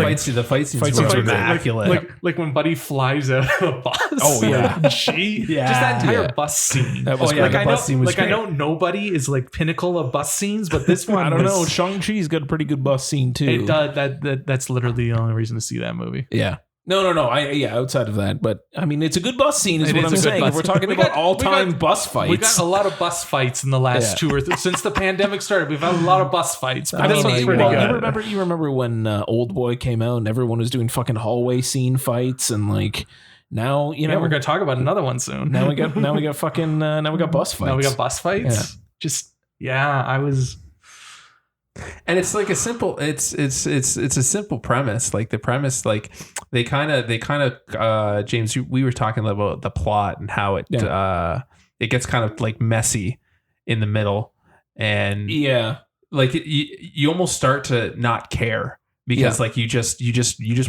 fight scenes were immaculate. Like when Buddy flies out of a bus. Oh yeah. Just that entire bus scene. That was great. The bus scene was great. I know nobody is like pinnacle of bus scenes, but this one I don't know. Shang-Chi's got a pretty good bus scene too. That's literally the only reason to see that movie. Yeah. No. Outside of that, but I mean, it's a good bus scene, is what I'm saying. We're talking about all-time bus fights. We got a lot of bus fights in the last since the pandemic started. We've had a lot of bus fights. But this one's pretty good. You remember when Old Boy came out and everyone was doing fucking hallway scene fights, and like now we're gonna talk about another one soon. Now we got bus fights. Now we got bus fights. I was. And it's like a simple it's a simple premise. Like the premise, like they kind of James, we were talking about the plot and how it gets kind of like messy in the middle, and like you almost start to not care, because like you just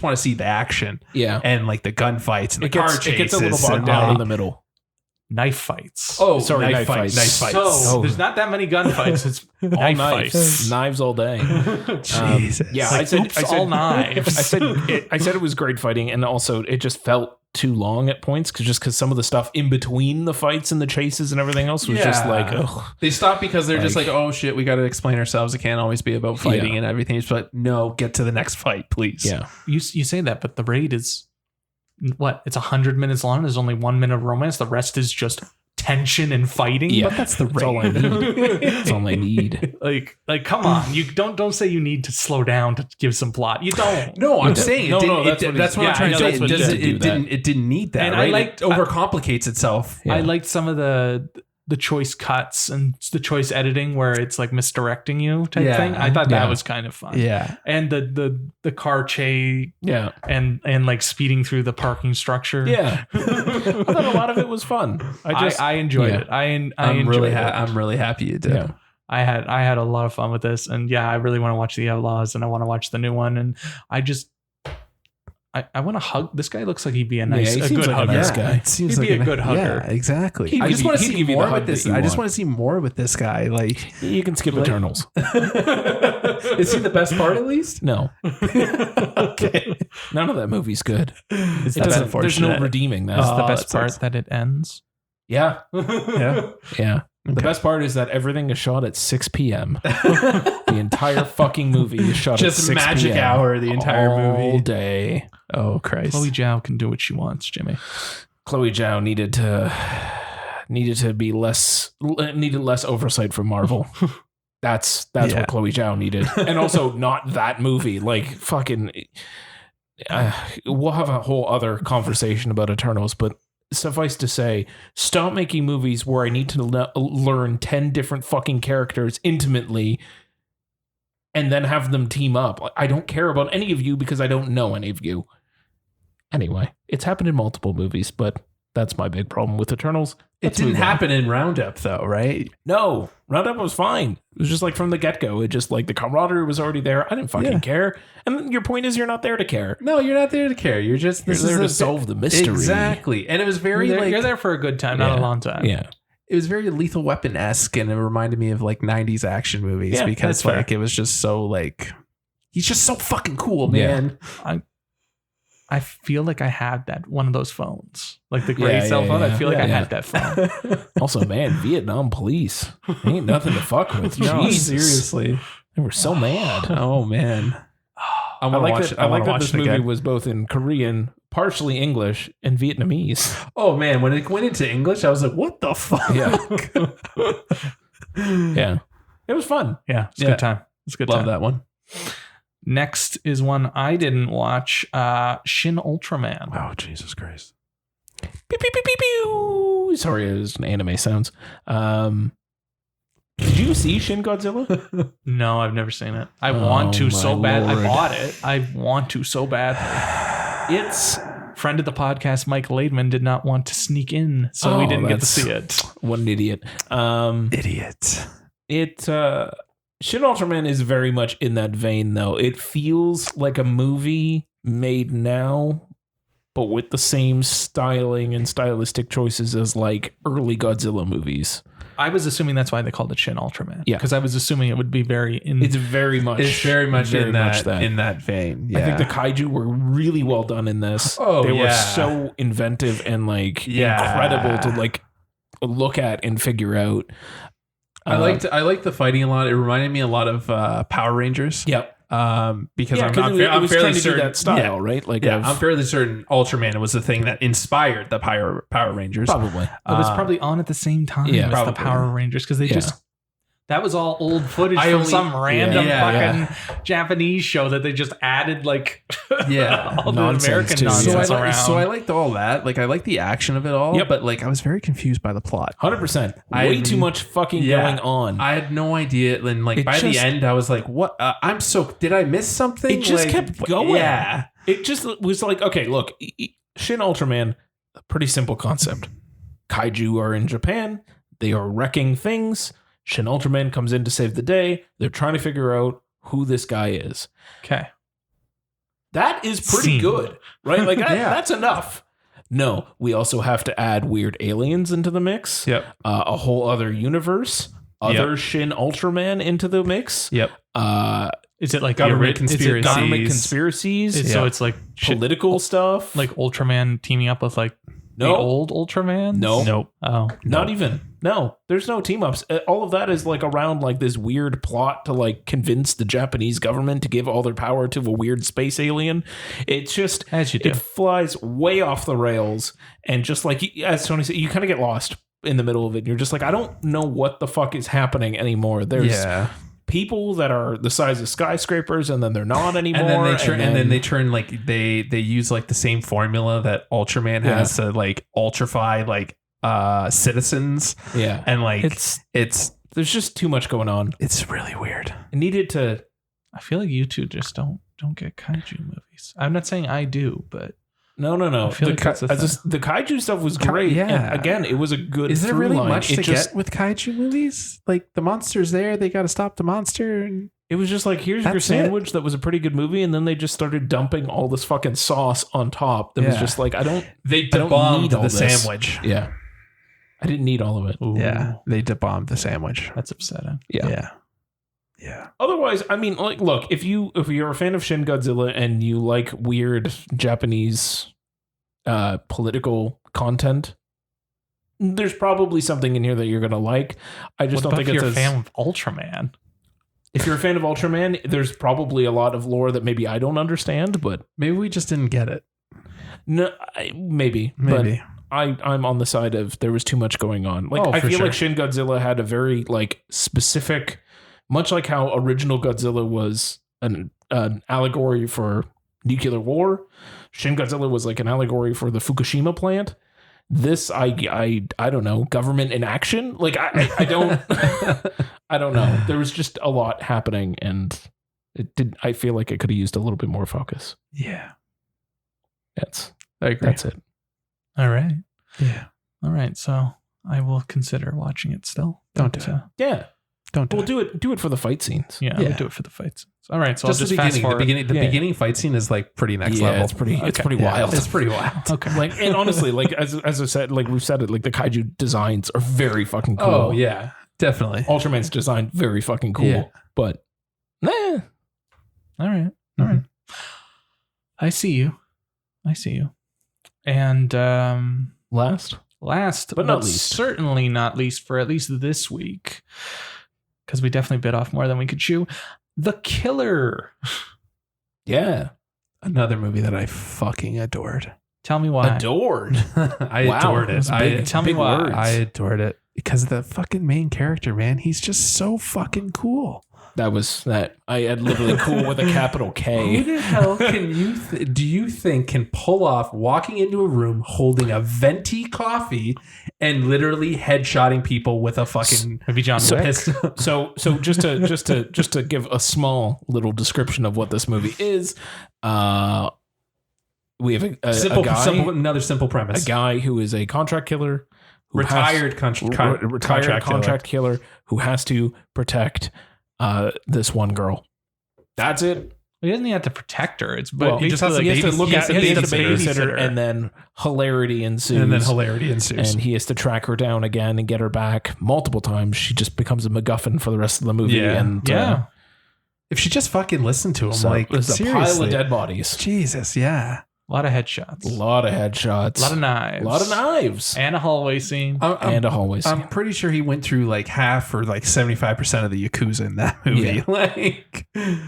want to see the action, and like the gunfights and the car chases. It gets a little bogged down in the middle. Knife fights. Oh, sorry, knife fights. So there's not that many gunfights. It's all knives. Knives all day. Jesus. I said all knives. I said it was great fighting, and also it just felt too long at points, because some of the stuff in between the fights and the chases and everything else was just like, ugh. They stop because they're just like, oh shit, we got to explain ourselves. It can't always be about fighting and everything. It's like, no, get to the next fight, please. Yeah. You say that, but the raid is it's 100 minutes long. There's only 1 minute of romance. The rest is just tension and fighting. Yeah, but that's all I need. That's all I need. Like come on, you don't say you need to slow down to give some plot. You don't. No, I'm saying that's what I'm trying to say. It didn't need that. And right? I liked it overcomplicates itself. Yeah. I liked some of the choice cuts and the choice editing where it's like misdirecting you type thing. I thought that was kind of fun. Yeah. And the car chase. Yeah. And like speeding through the parking structure. Yeah. I thought a lot of it was fun. I enjoyed it. I'm really happy you did. Yeah. I had a lot of fun with this, and I really want to watch The Outlaws, and I want to watch the new one, and I want to hug. This guy looks like he'd be a good hugger. Nice guy. He'd be a good hugger. Yeah, exactly. I just want to see more with this. I just want to see more with this guy. Like, you can skip Eternals. Is he the best part at least? No. Okay. None of that movie's good. That's unfortunate. There's no redeeming that. It's the best part that it ends. Yeah. Yeah. The best part is that everything is shot at 6 p.m. The entire fucking movie is shot at 6 p.m. Just magic hour, the entire movie. All day. Oh, Christ. Chloe Zhao can do what she wants, Jimmy. Chloe Zhao needed less oversight from Marvel. That's what Chloe Zhao needed. And also not that movie. Like, fucking... we'll have a whole other conversation about Eternals, but suffice to say, stop making movies where I need to learn 10 different fucking characters intimately and then have them team up. I don't care about any of you because I don't know any of you. Anyway, it's happened in multiple movies, but that's my big problem with Eternals. It didn't happen in Roundup, though, right? No, Roundup was fine. It was just like from the get-go. It just like the camaraderie was already there. I didn't fucking care. And your point is you're not there to care. No, you're not there to care. You're there to solve the mystery. Exactly. And it was very you're there for a good time, not a long time. Yeah. It was very Lethal Weapon-esque, and it reminded me of like 90s action movies because like it was just so like he's just so fucking cool, man. Yeah. I feel like I had that one of those phones, like the gray cell phone. I feel like I had that phone. Also, man, Vietnam police ain't nothing to fuck with. No, seriously, they were so mad. Oh man, I like that this movie was both in Korean, partially English, and Vietnamese. Oh man, when it went into English, I was like, "What the fuck?" Yeah, it was fun. Yeah, it's a good time. It's a good time. Love that one. Next is one I didn't watch, Shin Ultraman. Oh, Jesus Christ. Pew, pew, pew, pew, pew. Sorry, it was an anime sounds. Did you see Shin Godzilla? No, I've never seen it. I want to so bad. I bought it. I want to so bad. It's friend of the podcast, Mike Laidman, did not want to sneak in, so we didn't get to see it. What an idiot. Shin Ultraman is very much in that vein, though. It feels like a movie made now, but with the same styling and stylistic choices as like early Godzilla movies. I was assuming that's why they called it Shin Ultraman. Yeah, because I was assuming it would be It's very much in that vein. Yeah. I think the kaiju were really well done in this. Oh, they were so inventive and like incredible to like look at and figure out. I liked the fighting a lot. It reminded me a lot of Power Rangers. Yep. Because I'm fairly certain that style, right? Like, I'm fairly certain Ultraman was the thing that inspired the Power Rangers. Probably. It was probably on at the same time as the Power Rangers because they just. That was all old footage from some random fucking Japanese show that they just added like all the American nonsense around. So I liked all that. Like I liked the action of it all, but like I was very confused by the plot. 100%. Way too much fucking going on. I had no idea. And like by the end, I was like, "What? Did I miss something?" It just kept going. Yeah. It just was like, okay, look, Shin Ultraman, a pretty simple concept. Kaiju are in Japan. They are wrecking things. Shin Ultraman comes in to save the day. They're trying to figure out who this guy is. Okay. That is pretty good, right? Like that's enough. No, we also have to add weird aliens into the mix. Yep. A whole other universe. Other Shin Ultraman into the mix. Yep. Is it like government conspiracies? Government conspiracies. So it's like political stuff. Like Ultraman teaming up with like The old Ultraman? Nope. Oh, not even. No, there's no team ups. All of that is like around like this weird plot to like convince the Japanese government to give all their power to a weird space alien. It's just it flies way off the rails, and just like as Tony said, you kind of get lost in the middle of it. And you're just like, I don't know what the fuck is happening anymore. There's people that are the size of skyscrapers, and then they're not anymore. And then they turn like they use like the same formula that Ultraman has to like ultrafy like citizens. Yeah. And like it's there's just too much going on. It's really weird. I needed to. I feel like you two just don't get kaiju movies. I'm not saying I do, but no. The kaiju stuff was great. And again, it was a good. Is there really much to get with kaiju movies? Like the monster's there, they got to stop the monster. And it was just like, here's your sandwich. That was a pretty good movie, and then they just started dumping all this fucking sauce on top. That was just like, They bombed the sandwich. Yeah, I didn't need all of it. Ooh. Yeah, they bombed the sandwich. That's upsetting. Yeah. Otherwise, I mean, like, look, if you're a fan of Shin Godzilla and you like weird Japanese political content, there's probably something in here that you're gonna like. I just don't think it's a fan of Ultraman. If you're a fan of Ultraman, there's probably a lot of lore that maybe I don't understand, but maybe we just didn't get it. No, maybe. But I'm on the side of there was too much going on. Like I feel like Shin Godzilla had a very like specific. Much like how original Godzilla was an allegory for nuclear war, Shin Godzilla was like an allegory for the Fukushima plant. This, I don't know, government in action. Like I don't, I don't know. There was just a lot happening, and I feel like it could have used a little bit more focus. Yeah, I agree. That's it. All right. Yeah. All right. So I will consider watching it still. Don't do it. Yeah. We'll do it for the fight scenes. Yeah, we'll do it for the fight scenes. All right, so just I'll just fast forward. The beginning fight scene is like pretty next level. It's pretty wild. It's pretty wild. Okay. Like, and honestly, like as I said, like we've said it, like the kaiju designs are very fucking cool. Oh yeah, definitely. Ultraman's design very fucking cool. But all right. I see you. And last but not least, certainly not least for at least this week, because we definitely bit off more than we could chew. The Killer. Yeah. Another movie that I fucking adored. Tell me why. Adored? I adored it. Tell me why. I adored it. Because of the fucking main character, man. He's just so fucking cool. That I had literally cool with a capital K. Who the hell do you think can pull off walking into a room holding a venti coffee and literally headshotting people with a fucking maybe John Wick? So just to give a small little description of what this movie is, we have another simple premise. A guy who is a contract killer, retired contract killer who has to protect this one girl. That's it. He doesn't even have to protect her. He has to babysitter, and then hilarity ensues. And he has to track her down again and get her back multiple times. She just becomes a MacGuffin for the rest of the movie. Yeah. If she just fucking listened to him, there's a pile of dead bodies. Jesus, yeah. A lot of headshots. A lot of knives. And a hallway scene. I'm pretty sure he went through like half or like 75% of the Yakuza in that movie. Yeah.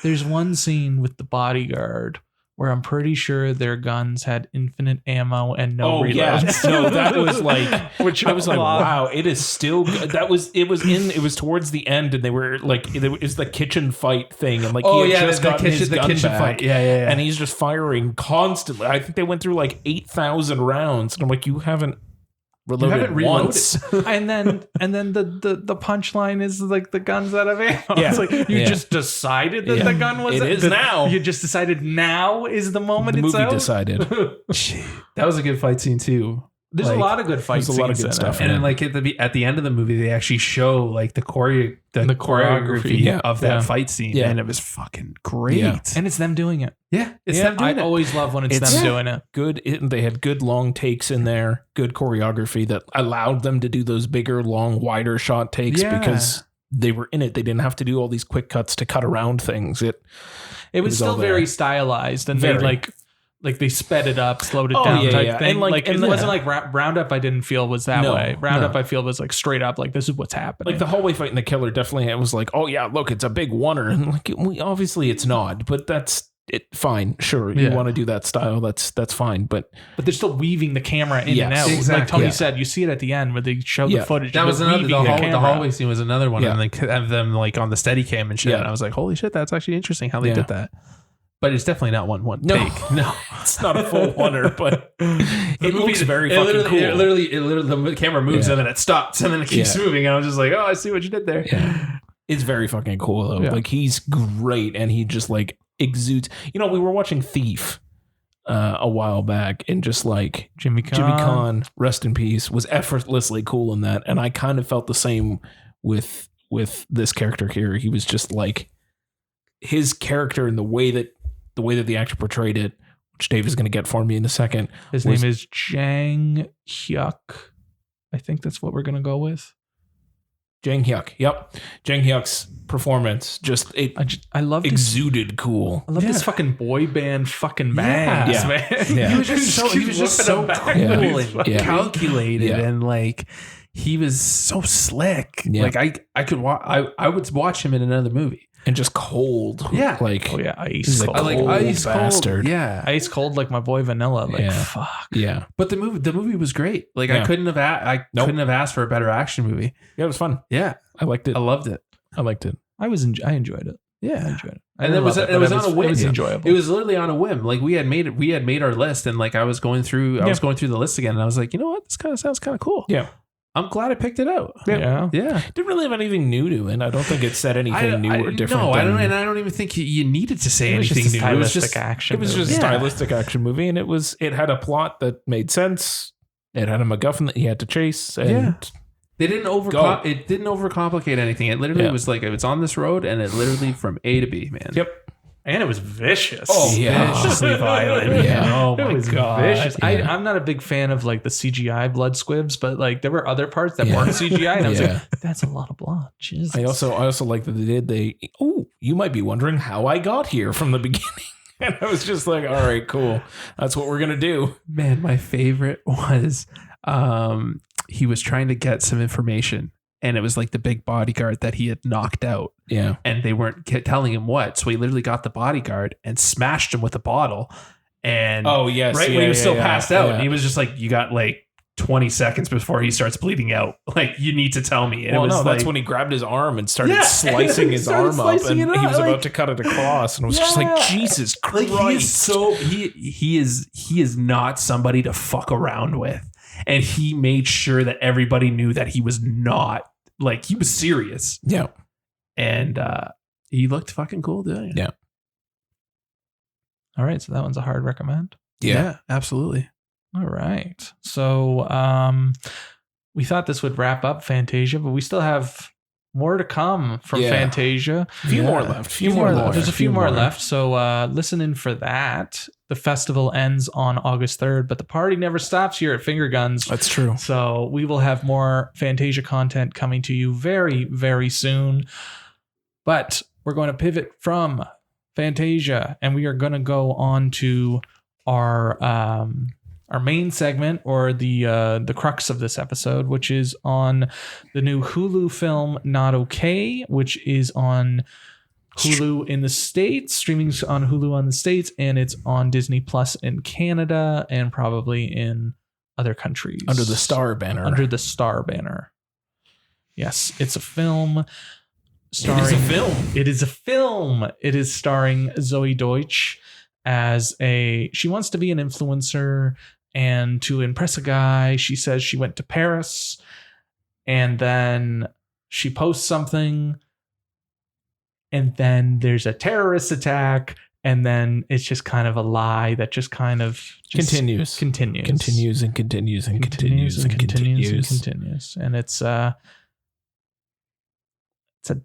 There's one scene with the bodyguard where I'm pretty sure their guns had infinite ammo and no reloads. Yeah. So that was like, I was like, wow, it is still good. It was towards the end, and they were like, it was the kitchen fight thing, and like he had just gotten his gun back, fight. Yeah. And he's just firing constantly. I think they went through like 8,000 rounds, and I'm like, you haven't reloaded once. and then the punchline is like the gun's out of ammo. Yeah. It's like you just decided that the gun was. It is now. You just decided now is the moment. The it's movie out? Decided. That was a good fight scene too. There's a lot of good fight scenes. A lot of good stuff. And then like at the end of the movie, they actually show like the choreography of that fight scene, and it was fucking great. Yeah. And it's them doing it. Yeah, it's them doing it. I always love when it's them doing it. Good. They had good long takes in there. Good choreography that allowed them to do those bigger, long, wider shot takes because they were in it. They didn't have to do all these quick cuts to cut around things. It was still very stylized, and they like like they sped it up, slowed it down type thing. And it wasn't like Roundup. I didn't feel was that way. Roundup, I feel was like straight up, like this is what's happening. Like the hallway fight in The Killer definitely it was like, oh yeah, look, it's a big oneer, and like obviously it's not, but that's it. Fine, sure, you want to do that style, that's fine, but they're still weaving the camera in and out. Exactly. Like Tony said, you see it at the end where they show the footage. That was another. The hallway scene was another one, and like have them like on the Steadicam and shit. And I was like, holy shit, that's actually interesting how they did that. But it's definitely not one take. No, it's not a full oneer, but it looks very fucking cool. It literally, the camera moves and then it stops and then it keeps moving. And I was just like, oh, I see what you did there. Yeah. It's very fucking cool though. Yeah. Like he's great, and he just like exudes. You know, we were watching Thief a while back, and just like Jimmy Caan, rest in peace, was effortlessly cool in that. And I kind of felt the same with this character here. He was just like his character and the way that the actor portrayed it, which Dave is going to get for me in a second. His name is Jang Hyuk. I think that's what we're going to go with. Jang Hyuk. Yep. Jang Hyuk's performance I love exuded cool. I love this fucking boy band fucking bangs, man. Yeah. He was just so cool and calculated and like he was so slick. Yeah. Like I would watch him in another movie. And just cold. Yeah. Like, ice cold. Like ice bastard. Yeah. Ice cold like my boy Vanilla. Like, fuck. Yeah. But the movie was great. Like, I couldn't have asked for a better action movie. Yeah, it was fun. Yeah. I liked it. I loved it. I liked it. I enjoyed it. Yeah. I enjoyed it. And it was on a whim. It was enjoyable. It was literally on a whim. Like we had made our list, and like I was going through the list again, and I was like, you know what? This kind of sounds kind of cool. Yeah. I'm glad I picked it out. Yeah. Didn't really have anything new to it. I don't think it said anything new or different. No, I don't even think you needed to say anything new. It was just action. It was just a stylistic action movie, and it had a plot that made sense. It had a MacGuffin that you had to chase, and they didn't it didn't overcomplicate anything. It literally was like it's on this road, and it literally from A to B, man. Yep. And it was vicious. Oh, yeah. Viciously violent. Yeah. Oh, my God. Vicious. Yeah. I'm not a big fan of like the CGI blood squibs, but like there were other parts that weren't CGI. And I was like, that's a lot of blood. Jesus. I also like that you might be wondering how I got here from the beginning. And I was just like, all right, cool. That's what we're going to do. Man, my favorite was he was trying to get some information. And it was like the big bodyguard that he had knocked out. Yeah. And they weren't telling him what. So he literally got the bodyguard and smashed him with a bottle. And when he was still passed out. And he was just like, you got like 20 seconds before he starts bleeding out. Like, you need to tell me. And that's when he grabbed his arm and started slicing his arm up. And he was about to cut it across. And it was just like, Jesus Christ. Like, he is not somebody to fuck around with. And he made sure that everybody knew that he was not. Like, he was serious. Yeah. And he looked fucking cool doing it. Yeah. All right. So that one's a hard recommend. Yeah, absolutely. All right. So we thought this would wrap up Fantasia, but we still have more to come from Fantasia. A few more left. There's a few more left. So listen in for that. The festival ends on August 3rd, but the party never stops here at Finger Guns. That's true. So we will have more Fantasia content coming to you very, very soon. But we're going to pivot from Fantasia, and we are going to go on to our main segment, or the crux of this episode, which is on the new Hulu film Not Okay, which is on Hulu in the States, streaming on Hulu on the States, and it's on Disney Plus in Canada and probably in other countries. Under the Star banner. Yes, it's a film starring... It is a film. It is starring Zoe Deutsch as she wants to be an influencer, and to impress a guy, she says she went to Paris, and then she posts something, and then there's a terrorist attack, and then it's just kind of a lie that just kind of continues. And it's a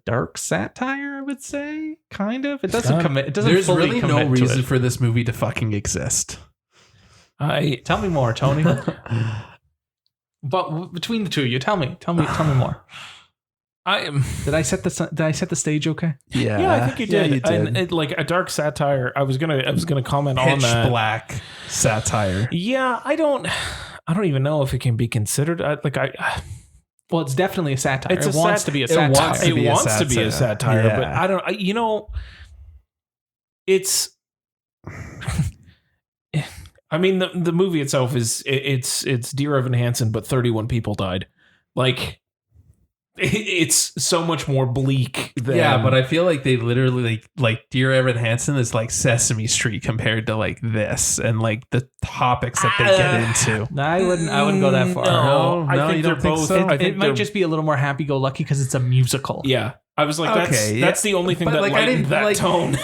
dark satire, I would say, kind of. It doesn't commit. It doesn't. There's fully really commit no reason to it. for this movie to fucking exist. Tell me more, Tony. But between the two of you, tell me more. Did I set the stage okay? Yeah, I think you did. Yeah, you did. And like a dark satire. I was gonna comment on that. Pitch black satire. Yeah, I don't even know if it can be considered. Well, it's definitely a satire. It wants to be a satire. It wants to be a satire, Yeah. but I don't. It's. I mean, the movie itself is it's Dear Evan Hansen, but 31 people died. Like, it's so much more bleak. Yeah, but I feel like they literally like Dear Evan Hansen is like Sesame Street compared to like this and like the topics that they get into. No, I wouldn't go that far. No, I think you they're don't think both. so? It might just be a little more happy-go-lucky because it's a musical. Yeah, I was like, Okay, that's the only thing But, that like, I lightened didn't, that like- tone.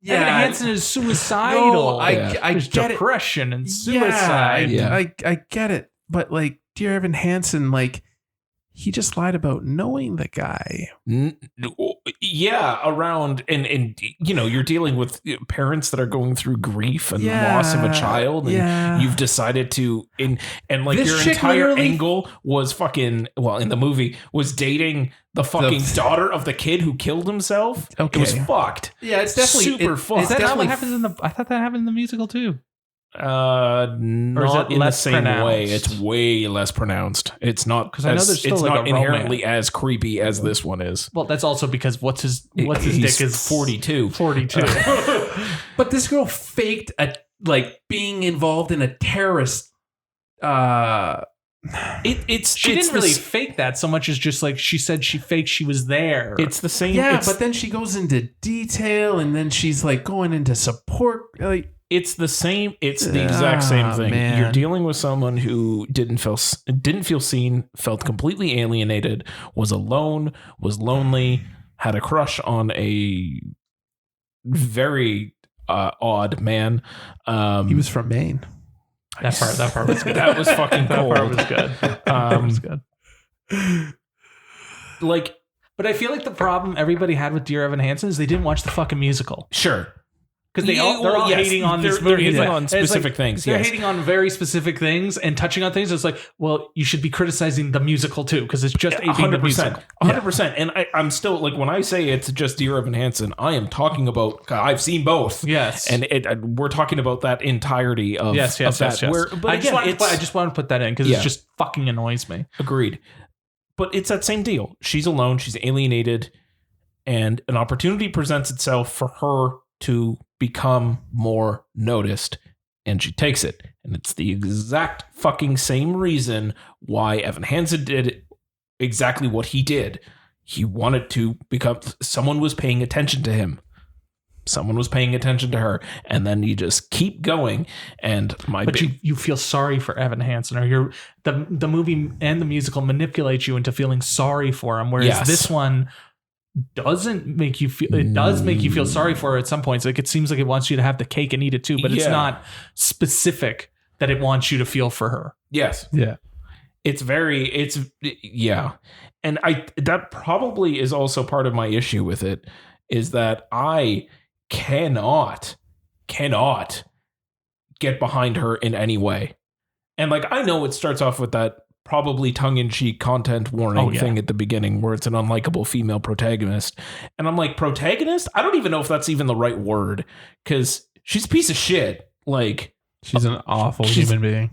Evan Hansen is suicidal. No, I There's get it. depression and suicide. Yeah. I get it. But like Dear Evan Hansen, like he just lied about knowing the guy. Yeah, around and you're dealing with parents that are going through grief and loss of a child, and you've decided to and like This your chick entire literally- angle was in the movie was dating the fucking daughter of the kid who killed himself. Okay. It was fucked. Yeah, it's definitely super fucked. Is that not definitely what happens in the? I thought that happened in the musical too. Not it in the less same pronounced? way. It's way less pronounced. It's not 'Cause I know there's still it's like not a inherently as creepy as this one is. Well, that's also because what's his He's dick is 42. 42. But this girl faked being involved in a terrorist. She didn't really fake that so much as just like she said she faked she was there. It's the same. Yeah, but then she goes into detail, and then she's like going into support. Like it's the same. It's the exact same thing. Man. You're dealing with someone who didn't feel seen, felt completely alienated, was alone, was lonely, had a crush on a very odd man. he was from Maine. that part was good. That was fucking cold. That part was good. That was good. Like, But I feel like the problem everybody had with Dear Evan Hansen is they didn't watch the fucking musical. sure. Because they're all hating on this They're movie. hating It's on like- it's specific like, things. They're Yes. hating on very specific things and touching on things. It's like, well, you should be criticizing the musical too, because it's just a 100%. 100%. And I'm still like, when I say it's just Dear Evan Hansen, I am talking about, I've seen both. Yes. And we're talking about that entirety of, yes. of that. Where, but I again, just want to put that in because it just fucking annoys me. Agreed. But it's that same deal. She's alone. She's alienated. And an opportunity presents itself for her to become more noticed. And she takes it. And it's the exact fucking same reason why Evan Hansen did exactly what he did. He wanted to become... Someone was paying attention to him. Someone was paying attention to her. And then you just keep going. And you feel sorry for Evan Hansen, or the movie and the musical manipulate you into feeling sorry for him. Whereas this one doesn't make you feel, it does make you feel sorry for her at some points. Like it seems like it wants you to have the cake and eat it too, but it's not specific that it wants you to feel for her. Yes. Yeah. Yeah. And that probably is also part of my issue with it, is that I cannot get behind her in any way. And like, I know it starts off with that probably tongue-in-cheek content warning thing at the beginning where it's an unlikable female protagonist. And I'm like, protagonist? I don't even know if that's even the right word, because she's a piece of shit. Like, she's an awful human being.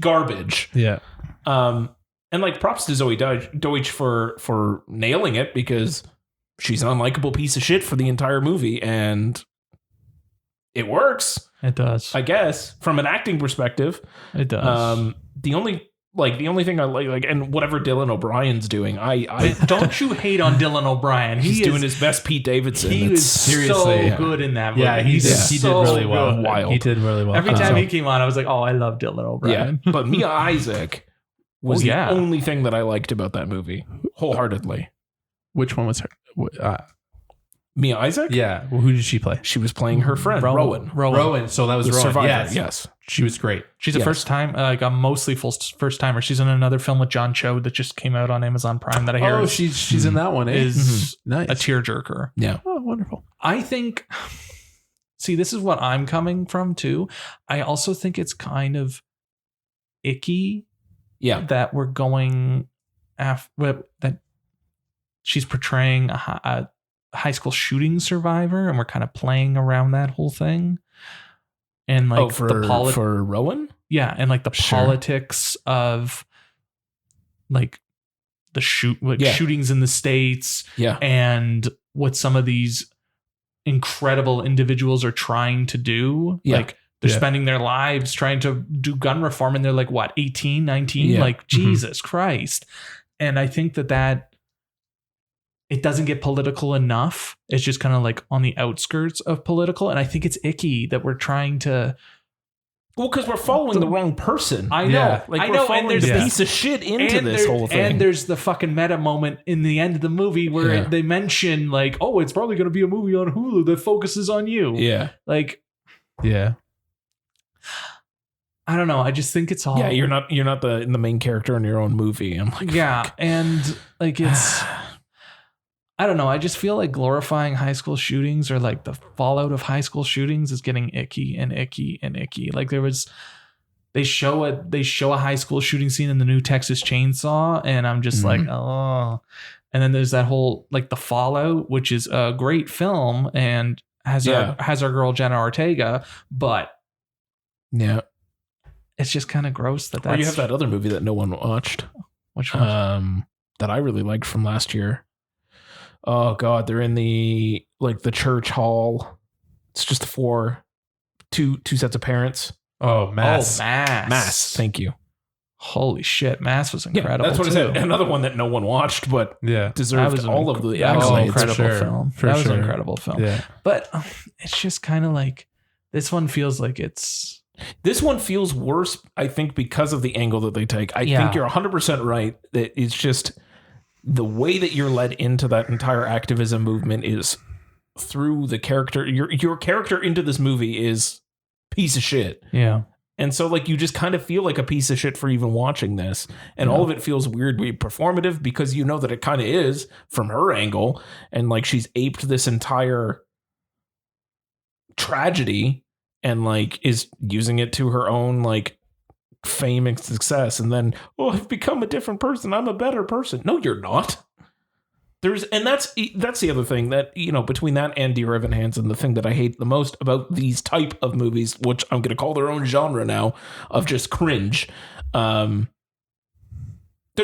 Garbage. Yeah. And like, props to Zoe Deutsch for nailing it, because she's an unlikable piece of shit for the entire movie, and it works. It does, I guess, from an acting perspective. It does. The only thing I like, and whatever Dylan O'Brien's doing, I don't you hate on Dylan O'Brien? He's doing his best Pete Davidson. He was so good in that movie. Yeah, he did really well. Wild. He did really well. Every time he came on, I was like, oh, I love Dylan O'Brien. Yeah, but Mia Isaac was the only thing that I liked about that movie, wholeheartedly. Which one was her? Mia Isaac? Yeah. Well, who did she play? She was playing her friend, Rowan. So that was The Rowan. Survivor. Yes. She was great. She's a first time, like a mostly first timer. She's in another film with John Cho that just came out on Amazon Prime that I hear she's in that one. Is nice. a tearjerker. Yeah. Oh, wonderful. I think, see, this is what I'm coming from too. I also think it's kind of icky. Yeah. That we're going after that. she's portraying a high school shooting survivor, and we're kind of playing around that whole thing. And like for Rowan? Yeah, and like the politics of like the shootings in the States, and what some of these incredible individuals are trying to do. Like they're spending their lives trying to do gun reform, and they're like, what, 18, 19? Like, Jesus Christ. And I think that it doesn't get political enough. It's just kind of like on the outskirts of political. And I think it's icky that we're trying to. Well, because we're following the wrong person. I know. Yeah. Like, we're following the piece of shit into this whole thing. And there's the fucking meta moment in the end of the movie where they mention, like, oh, it's probably going to be a movie on Hulu that focuses on you. Yeah. Like. Yeah. I don't know. I just think it's all. Yeah, you're not the main character in your own movie. I'm like, fuck. And like it's. I don't know. I just feel like glorifying high school shootings, or like the fallout of high school shootings, is getting icky and icky and icky. Like they show a high school shooting scene in the new Texas Chainsaw, and I'm just like, oh. And then there's that whole like The Fallout, which is a great film and has our girl Jenna Ortega, but it's just kind of gross that. Or you have that other movie that no one watched. Which one? That I really liked from last year. Oh God, they're in the church hall. It's just two sets of parents. Oh, Mass. Mass. Thank you. Holy shit, Mass was incredible. That's what I said. Another one that no one watched, but deserved all of the accolades. That was an incredible film. That was an incredible film. Yeah. But it's just kind of like this one feels like it's. This one feels worse, I think, because of the angle that they take. I think you're 100% right that it's just. The way that you're led into that entire activism movement is through the character. Your character into this movie is piece of shit. Yeah. And so like you just kind of feel like a piece of shit for even watching this. And all of it feels weirdly performative because you know that it kind of is from her angle. And like she's aped this entire tragedy and like is using it to her own like fame and success, and then I've become a different person. I'm a better person. No, you're not. That's the other thing that, you know, between that and Dear Evan Hansen, the thing that I hate the most about these type of movies, which I'm going to call their own genre now of just cringe. There's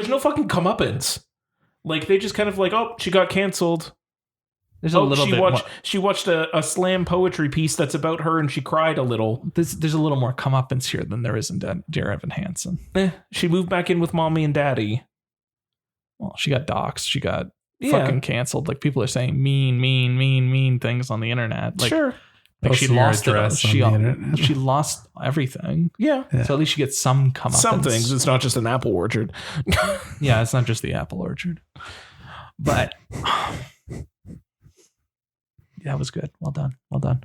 no fucking comeuppance. Like they just kind of like, oh, she got canceled. There's a little bit. She watched a slam poetry piece that's about her, and she cried a little. There's a little more comeuppance here than there is in Dear Evan Hansen. She moved back in with mommy and daddy. Well, she got doxxed. She got fucking canceled. Like people are saying mean things on the internet. Like, sure. Like she lost it. She lost everything. Yeah. So at least she gets some comeuppance. Some things. It's not just an apple orchard. Yeah, it's not just the apple orchard. But. That was good. Well done.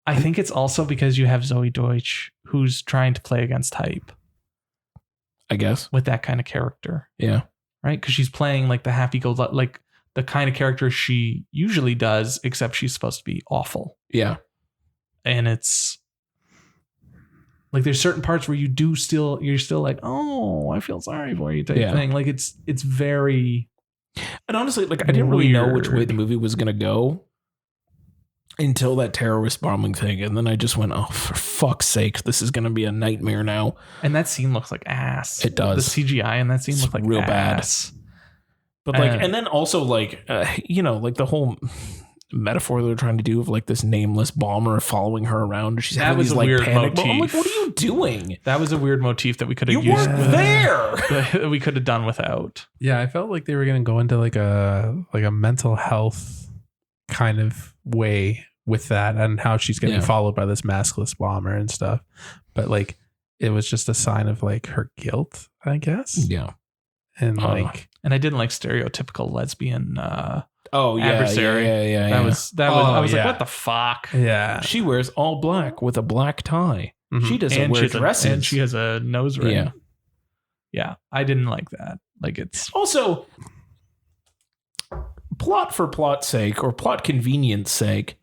I think it's also because you have Zoe Deutsch, who's trying to play against hype. I guess. With that kind of character. Yeah. Right? Because she's playing like the happy-go-lucky, like the kind of character she usually does, except she's supposed to be awful. Yeah. And it's like there's certain parts where you're still like, oh, I feel sorry for you type thing. Like it's very. And honestly, like I didn't really know which way the movie was going to go until that terrorist bombing thing. And then I just went, oh, for fuck's sake, this is going to be a nightmare now. And that scene looks like ass. It does. The CGI in that scene looks like real ass. Bad. But like, and then also like, you know, like the whole metaphor they're trying to do of like this nameless bomber following her around. She's having these like panic. I'm like, what are you doing? That was a weird motif that we could have used. You weren't there. That we could have done without. Yeah, I felt like they were going to go into like a mental health kind of way with that, and how she's getting followed by this maskless bomber and stuff. But like, it was just a sign of like her guilt, I guess. Yeah, and like, and I didn't like stereotypical lesbian. Adversary. Yeah. That was. I was like, what the fuck? Yeah. She wears all black with a black tie. Mm-hmm. She doesn't wear dresses, and she has a nose ring. Yeah. I didn't like that. Like it's also plot for plot's sake or plot convenience sake.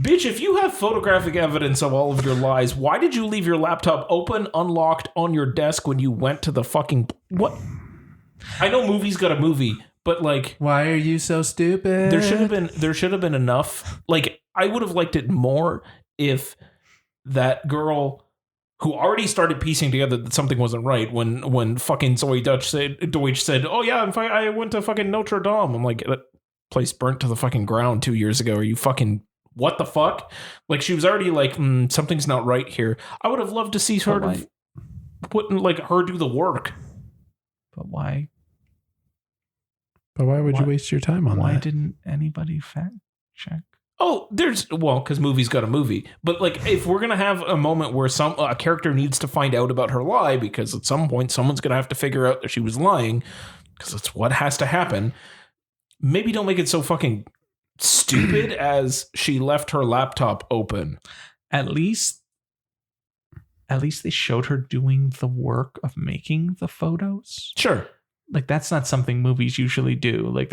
Bitch, if you have photographic evidence of all of your lies, why did you leave your laptop open, unlocked on your desk when you went to the fucking what? I know movie's got a movie, But like, why are you so stupid? There should have been enough. Like, I would have liked it more if that girl who already started piecing together that something wasn't right when fucking Zoe Deutsch said, "Oh yeah, I went to fucking Notre Dame." I'm like, that place burnt to the fucking ground 2 years ago. Are you fucking what the fuck? Like, she was already like, something's not right here. I would have loved to see her her do the work. But why? But why would you waste your time on that? Why didn't anybody fact check? Oh, because movies got a movie. But like, if we're gonna have a moment where a character needs to find out about her lie, because at some point someone's gonna have to figure out that she was lying, because it's what has to happen. Maybe don't make it so fucking stupid as she left her laptop open. At least they showed her doing the work of making the photos. Sure. Like, that's not something movies usually do. Like,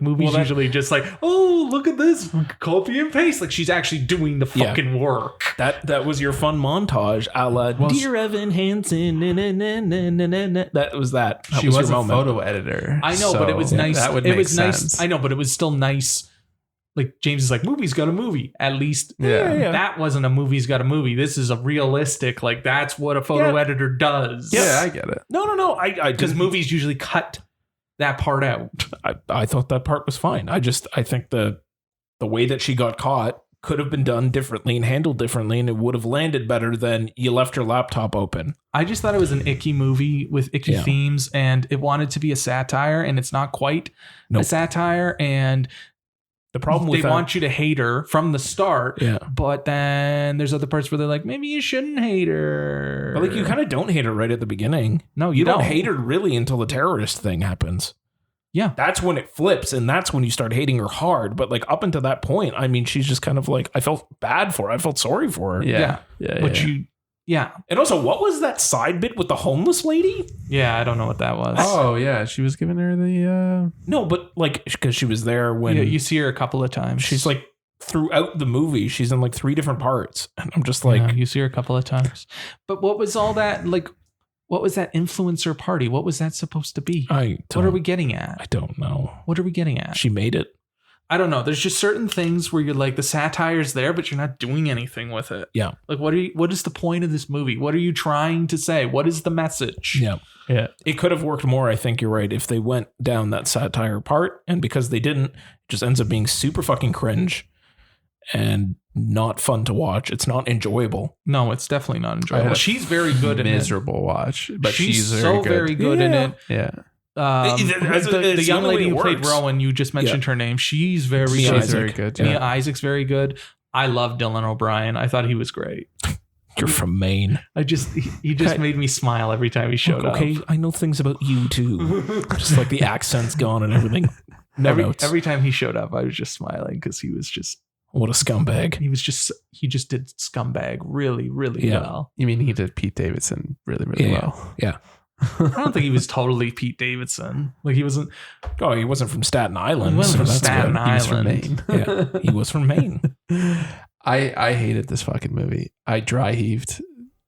movies usually just like, oh, look at this, copy and paste. Like, she's actually doing the fucking work. That was your fun montage, a la Dear Evan Hansen. That was that. She was a photo editor. I know, but it was nice. That would make sense. Nice. I know, but it was still nice. Like, James is like, movie's got a movie. At least that wasn't a movie's got a movie. This is a realistic, like, that's what a photo editor does. Yeah, I get it. No. Because movies usually cut that part out. I thought that part was fine. I think the way that she got caught could have been done differently and handled differently, and it would have landed better than you left your laptop open. I just thought it was an icky movie with icky themes, and it wanted to be a satire, and it's not quite a satire, and the problem with they want you to hate her from the start, but then there's other parts where they're like, maybe you shouldn't hate her. But like, you kind of don't hate her right at the beginning. No, you don't hate her really until the terrorist thing happens. Yeah. That's when it flips, and that's when you start hating her hard. But like, up until that point, I mean, she's just kind of like, I felt bad for her. I felt sorry for her. Yeah. And also, what was that side bit with the homeless lady? Yeah, I don't know what that was. Oh, yeah. She was giving her the... No, but like, because she was there when... Yeah, you see her a couple of times. She's like, throughout the movie, she's in like 3 different parts. And I'm just like... you see her a couple of times. But what was all that, like... What was that influencer party? What was that supposed to be? What are we getting at? I don't know. What are we getting at? She made it. I don't know. There's just certain things where you're like, the satire's there, but you're not doing anything with it. Yeah. Like, what is the point of this movie? What are you trying to say? What is the message? Yeah. It could have worked more, I think you're right, if they went down that satire part. And because they didn't, it just ends up being super fucking cringe and not fun to watch. It's not enjoyable. No, it's definitely not enjoyable. She's very good in it. Miserable watch, but she's very good in it. Yeah. The young lady who played Rowan, you just mentioned her name. She's very good. Mia Isaac's very good. I love Dylan O'Brien. I thought he was great. You're from Maine. He just made me smile every time he showed up. Okay, I know things about you too. Just like the accent's gone and everything. Every time he showed up, I was just smiling because he was just... What a scumbag. He just did scumbag really, really well. You mean he did Pete Davidson really, really well? Yeah. I don't think he was totally Pete Davidson. Like, he wasn't... Oh, he wasn't from Staten Island. He wasn't from Staten Island. He was from Maine. Yeah, he was from Maine. I hated this fucking movie. I dry heaved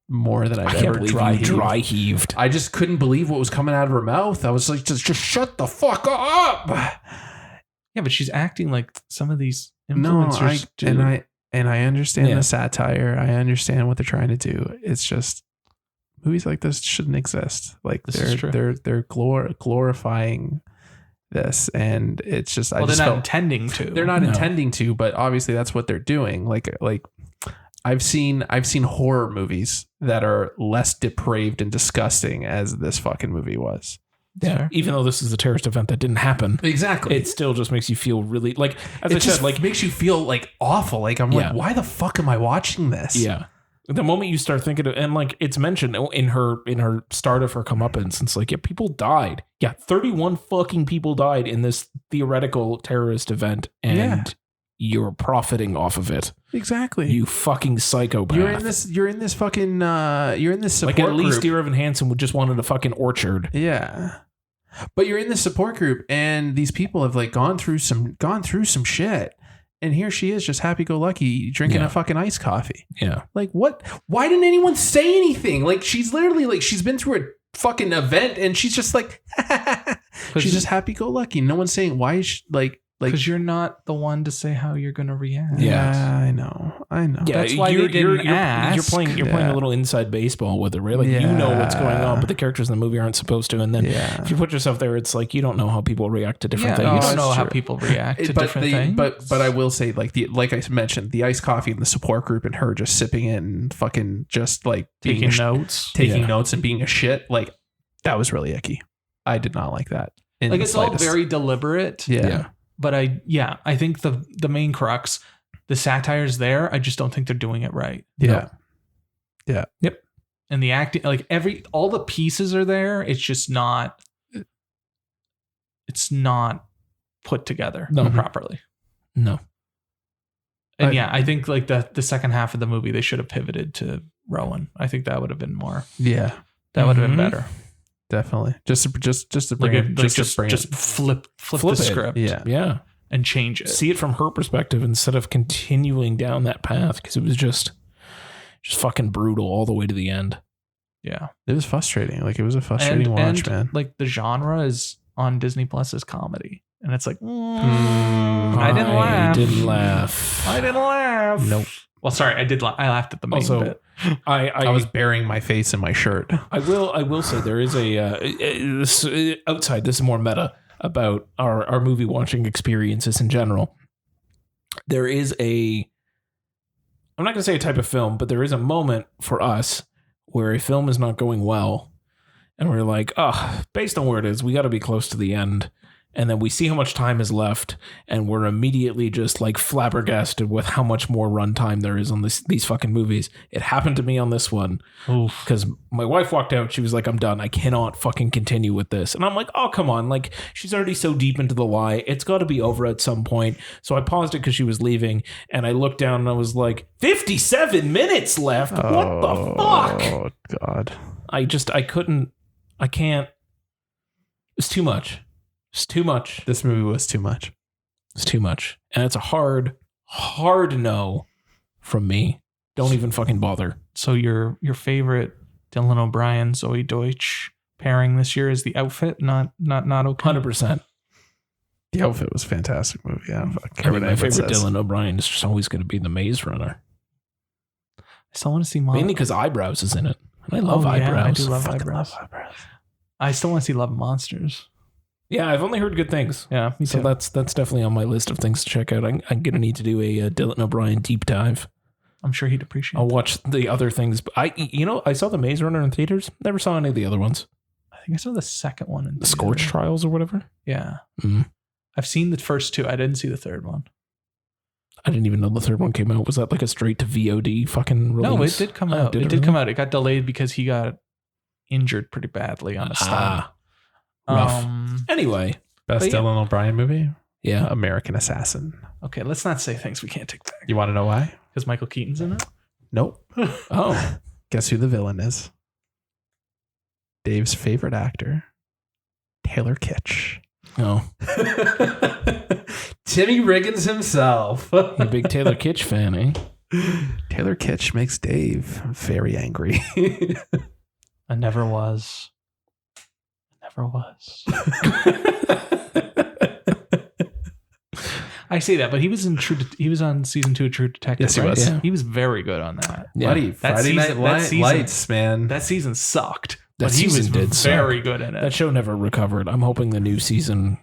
more than I've ever dry heaved. I just couldn't believe what was coming out of her mouth. I was like, just shut the fuck up. Yeah, but she's acting like some of these influencers do. And I understand the satire. I understand what they're trying to do. It's just movies like this shouldn't exist. Like, they're glorifying this, and it's just they're not intending to. They're not intending to, but obviously that's what they're doing. Like I've seen horror movies that are less depraved and disgusting as this fucking movie was. Yeah, sure. Even though this is a terrorist event that didn't happen, exactly, it still just makes you feel really like, as I said, like, makes you feel like awful. Like, I'm like, why the fuck am I watching this? Yeah. The moment you start thinking of, and like, it's mentioned in her start of her comeuppance, it's like, yeah, people died. Yeah, 31 fucking people died in this theoretical terrorist event, and you're profiting off of it. Exactly. You fucking psychopath. You're in this support like, at least group. Dear Evan Hansen would just wanted a fucking orchard. Yeah. But you're in this support group, and these people have like gone through some shit. And here she is, just happy-go-lucky, drinking a fucking iced coffee. Yeah. Like, what? Why didn't anyone say anything? Like, she's literally, like, she's been through fucking event, and she's just like, she's just happy-go-lucky. No one's saying why is she, like because you're not the one to say how you're gonna react. Yeah, I know. Yeah, that's why they didn't ask. You're playing a little inside baseball with it, right? Like you know what's going on, but the characters in the movie aren't supposed to. And then if you put yourself there, it's like you don't know how people react to different things. You don't know how people react to different things. But I will say, like I mentioned, the iced coffee and the support group and her just sipping it and fucking just like taking notes and being a shit. Like that was really icky. I did not like that. Like it's all very deliberate. Yeah. But I think the main crux, the satire's there. I just don't think they're doing it right. Yeah. No. Yeah. Yep. And the acting, like all the pieces are there. It's just not. It's not put together properly. No. And I think like the second half of the movie, they should have pivoted to Rowan. I think that would have been more. Yeah. That would have been better. Definitely. Just to bring it, just flip the script. Yeah. And change it. See it from her perspective instead of continuing down that path, because it was just fucking brutal all the way to the end. Yeah. It was frustrating. Like it was a frustrating watch, man. Like the genre is on Disney Plus is comedy. And it's like, I didn't laugh. I didn't laugh. Nope. Well, sorry, I did. I laughed at the main bit. I was burying my face in my shirt. I will say there is outside. This is more meta about our movie watching experiences in general. There is I'm not going to say a type of film, but there is a moment for us where a film is not going well, and we're like, based on where it is, we got to be close to the end. And then we see how much time is left, and we're immediately just like flabbergasted with how much more runtime there is on these fucking movies. It happened to me on this one because my wife walked out. She was like, I'm done. I cannot fucking continue with this. And I'm like, oh, come on. Like, she's already so deep into the lie. It's got to be over at some point. So I paused it because she was leaving, and I looked down and I was like, 57 minutes left. What the fuck? Oh, God. I can't. It's too much. It's too much. This movie was too much. It's too much. And it's a hard no from me. Don't even fucking bother. So your favorite Dylan O'Brien, Zoe Deutsch pairing this year is the outfit, not okay? 100%. The outfit was a fantastic movie. Yeah. My favorite Dylan O'Brien is just always going to be The Maze Runner. I still want to see mainly because Eyebrows is in it. And I love Eyebrows. I do love Eyebrows. I still want to see Love and Monsters. Yeah, I've only heard good things. Yeah, me too. So that's definitely on my list of things to check out. I'm going to need to do a Dylan O'Brien deep dive. I'm sure he'd appreciate it. I'll watch the other things. I saw The Maze Runner in theaters. Never saw any of the other ones. I think I saw the second one. In the Scorch Trials or whatever? Yeah. Mm. I've seen the first two. I didn't see the third one. I didn't even know the third one came out. Was that like a straight to VOD fucking release? No, it did come out. It did come out. It got delayed because he got injured pretty badly on a stunt. Rough. Anyway. Best Dylan O'Brien movie? Yeah. American Assassin. Okay, let's not say things we can't take back. You want to know why? Because Michael Keaton's in it? Nope. Oh. Guess who the villain is? Dave's favorite actor, Taylor Kitsch. Oh. Timmy Riggins himself. You're a big Taylor Kitsch fan, eh? Taylor Kitsch makes Dave very angry. I never was. I say that, but he was on season 2 of True Detective. Yes, he was. Yeah. He was very good on that. Yeah. Buddy, Friday Night Lights, man. That season sucked. That season he was very good in it. That show never recovered. I'm hoping the new season,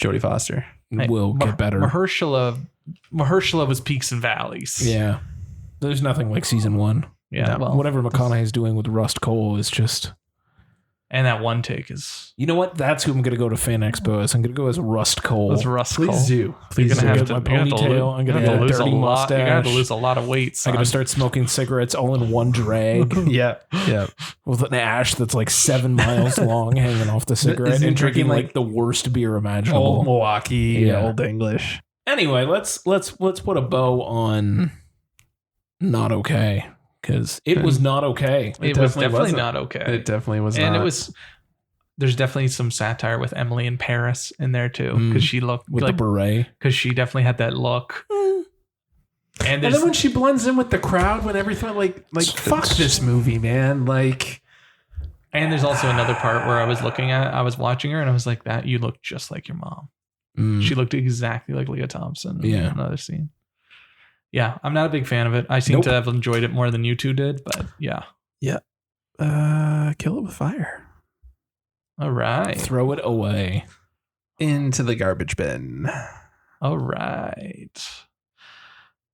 Jodie Foster, will get better. Mahershala was peaks and valleys. Yeah. There's nothing like season 1. Yeah. Well, whatever McConaughey's doing with Rust Cole is just... And that one take is... You know what? That's who I'm going to go to Fan Expo as. I'm going to go as Rust Cole. As Rust Cole. Please do. Please do. Get my ponytail. I'm going to have a dirty mustache. You're going to have to lose a lot of weight, son. I'm going to start smoking cigarettes all in one drag. Yeah. With an ash that's like 7 miles long hanging off the cigarette. And drinking like the worst beer imaginable. Old Milwaukee, Old English. Anyway, let's put a bow on not okay. Because it was not okay. It was definitely not okay. It definitely was not. And there's definitely some satire with Emily in Paris in there too. Because she looked with the beret. Because she definitely had that look. And then when she blends in with the crowd, when everything like fuck this movie, man. Like And there's also another part where I was watching her and I was like, that you look just like your mom. She looked exactly like Leah Thompson in another scene. Yeah, I'm not a big fan of it. I seem to have enjoyed it more than you two did, but yeah. Yeah. Kill It with Fire. All right. Throw it away. Into the garbage bin. All right.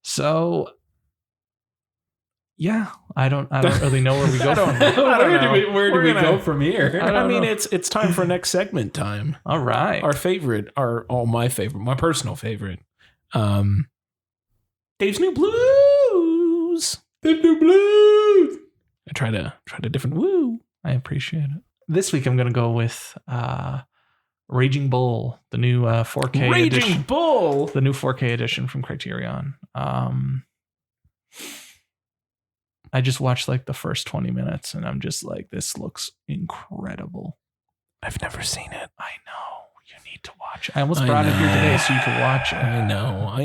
So, yeah, I don't really know where we go from here. Where do we go from here? I mean, it's time for next segment time. All right. My personal favorite. Dave's New Blues. Dave's New Blues. I tried a different woo. I appreciate it. This week I'm going to go with Raging Bull, the new 4K edition. Raging Bull, the new 4K edition from Criterion. I just watched like the first 20 minutes and I'm just like, this looks incredible. I've never seen it. I know. You need to watch it. I almost brought it here today so you could watch it. I know.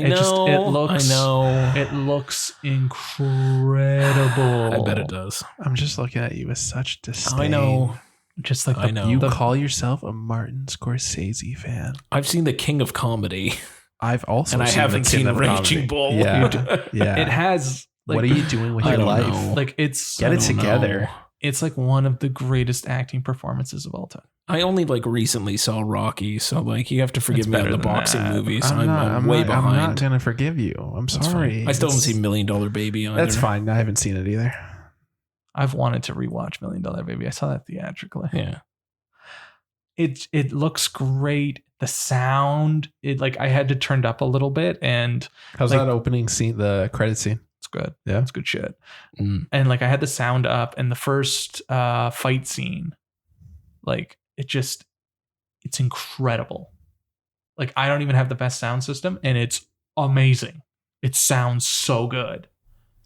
It looks incredible. I bet it does. I'm just looking at you with such disdain. I know. Just like you call yourself a Martin Scorsese fan. I've seen The King of Comedy. I've also and seen I haven't seen Raging Bull. Yeah. It has. Like, what are you doing with your life? Know. Like get it together. It's like one of the greatest acting performances of all time. I only like recently saw Rocky, so like you have to forgive me on the boxing movies. I'm way behind. I'm not gonna forgive you. I'm sorry. I still haven't seen $1 Million Baby on. That's fine. I haven't seen it either. I've wanted to rewatch $1 Million Baby. I saw that theatrically. Yeah. It looks great. The sound, I had to turn it up a little bit. And how's that opening scene? The credit scene. It's good. Yeah, it's good shit. And I had the sound up, and the first fight scene, it's incredible. I don't even have the best sound system, and it's amazing. It sounds so good.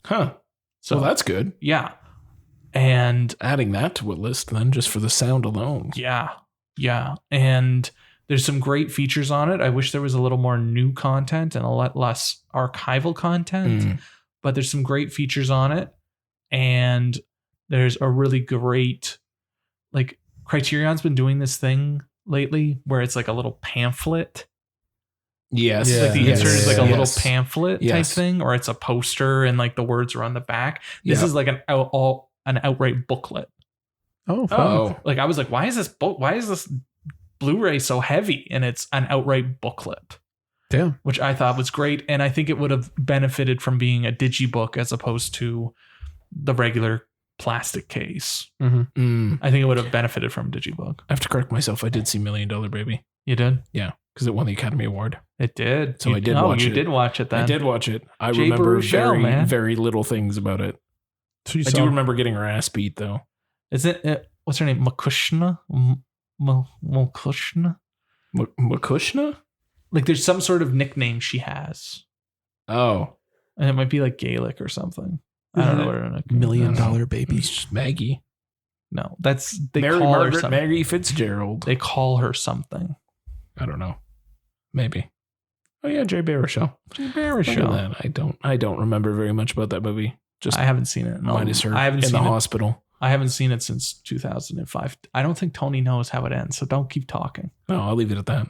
Huh. So that's good. Yeah. And adding that to a list then, just for the sound alone. Yeah. Yeah. And there's some great features on it. I wish there was a little more new content and a lot less archival content, but there's some great features on it. And there's a really great, Criterion's been doing this thing lately where it's like a little pamphlet. Yes. Yeah. The insert is like a little pamphlet type thing, or it's a poster and the words are on the back. This is like an outright booklet. Oh, fun. I was like, why is this Blu-ray so heavy? And it's an outright booklet. Damn. Which I thought was great. And I think it would have benefited from being a digibook as opposed to the regular plastic case. Mm-hmm. I think it would have benefited from digibook. I have to correct myself. I did see $1 Million Baby. You did? Yeah. Because it won the Academy Award. It did. So I did watch it. You did watch it then. I did watch it. I remember very little things about it. So I do remember getting her ass beat though. Is it what's her name? Makushna? Makushna? Makushna? There's some sort of nickname she has. Oh. And it might be Gaelic or something. I don't know what her nickname is. $1 Million Baby. It's just Maggie. No, that's Mary Margaret Maggie Fitzgerald. They call her something. I don't know. Maybe. Oh yeah, Jay Baruchel. I don't remember very much about that movie. I haven't seen it. Minus her in the hospital. I haven't seen it since 2005. I don't think Tony knows how it ends, so don't keep talking. No, I'll leave it at that.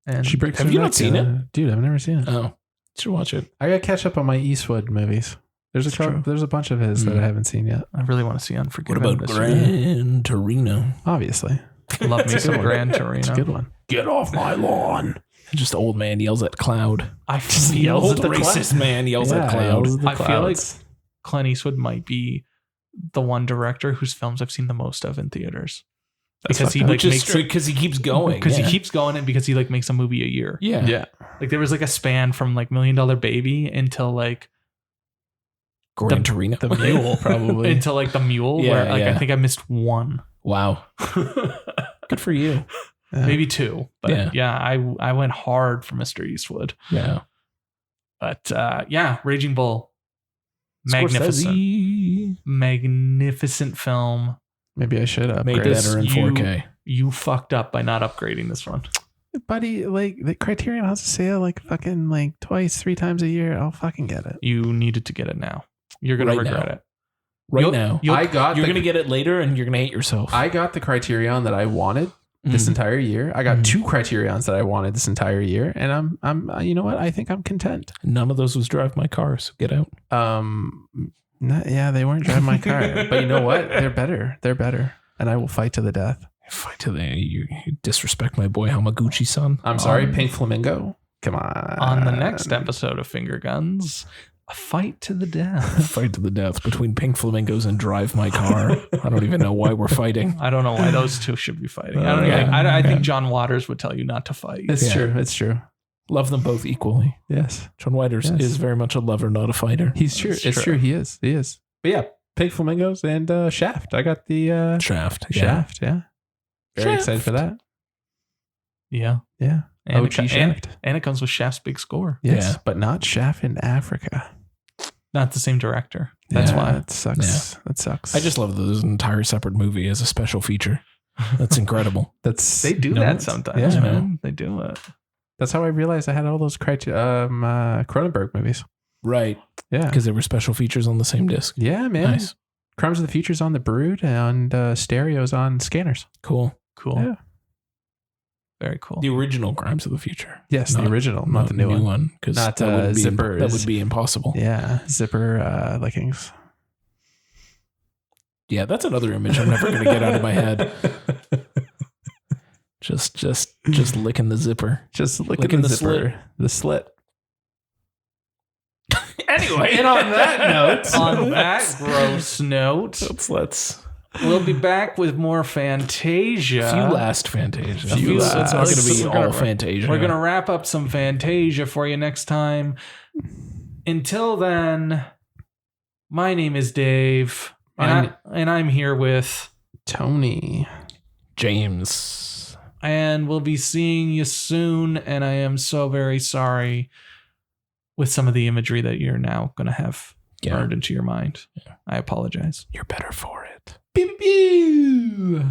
And she breaks. Have you not seen it, dude? I've never seen it. Oh, you should watch it. I got to catch up on my Eastwood movies. There's a bunch of his that I haven't seen yet. I really want to see Unforgiven. What about Gran Torino? Obviously, love me some Gran Torino. It's a good one. Get off my lawn. Just old man yells at cloud. He yells at the racist man yells at cloud. I feel like Clint Eastwood might be the one director whose films I've seen the most of in theaters. Because he because he keeps going. Because he keeps going and because he makes a movie a year. Yeah. There was a span from $1 Million Baby until Gran Torino. The Mule, probably. Until The Mule, where I think I missed one. Wow. Good for you. Maybe two. But I went hard for Mr. Eastwood. Yeah. But Raging Bull. Magnificent film. Maybe I should upgrade. Made better in 4K. You fucked up by not upgrading this one. Buddy, the Criterion has a sale twice, 3 times a year. I'll fucking get it. You needed to get it now. You're going to regret it. now. You're going to get it later and you're going to hate yourself. I got the Criterion that I wanted this entire year. I got 2 Criterions that I wanted this entire year. And I'm you know what? I think I'm content. None of those was Drive My Car, so get out. They weren't Drive My Car. But you know what? They're better. They're better. And I will fight to the death. Fight to the you disrespect my boy Hamaguchi-san. I'm sorry, Pink Flamingo. Come on. On the next episode of Finger Guns, a fight to the death. Fight to the death between Pink Flamingos and Drive My Car. I don't even know why we're fighting. I don't know why those two should be fighting. I think John Waters would tell you not to fight. It's true. It's true. Love them both equally. Yes. John Waters is very much a lover, not a fighter. He's true. It's true. He is. But yeah, Pink Flamingos and Shaft. I got the Shaft. Yeah. Very excited for that. Yeah. And Shaft. And it comes with Shaft's big score. Yes, but not Shaft in Africa. Not the same director. That's why. It sucks. That sucks. I just love that there's an entire separate movie as a special feature. That's incredible. They do that sometimes, man. They do it. That's how I realized I had all those Cronenberg movies. Right. Yeah. Because there were special features on the same disc. Yeah, man. Nice. Crimes of the Future's on the Brood and Stereo's on Scanners. Cool. Yeah. Very cool. The original Crimes of the Future. Yes, the original, not the new one. Because not Zipper. That would be impossible. Yeah, Zipper lickings. Yeah, that's another image I'm never going to get out of my head. Just licking the zipper. Just licking the zipper. Slit. The slit. Anyway, and on that gross note, we'll be back with more Fantasia. Few last Fantasia. It's not going to be all Fantasia. We're going to wrap up some Fantasia for you next time. Until then, my name is Dave, and I'm here with Tony, James, and we'll be seeing you soon. And I am so very sorry with some of the imagery that you're now going to have burned into your mind. Yeah. I apologize. You're better for it. Pew, pew, pew.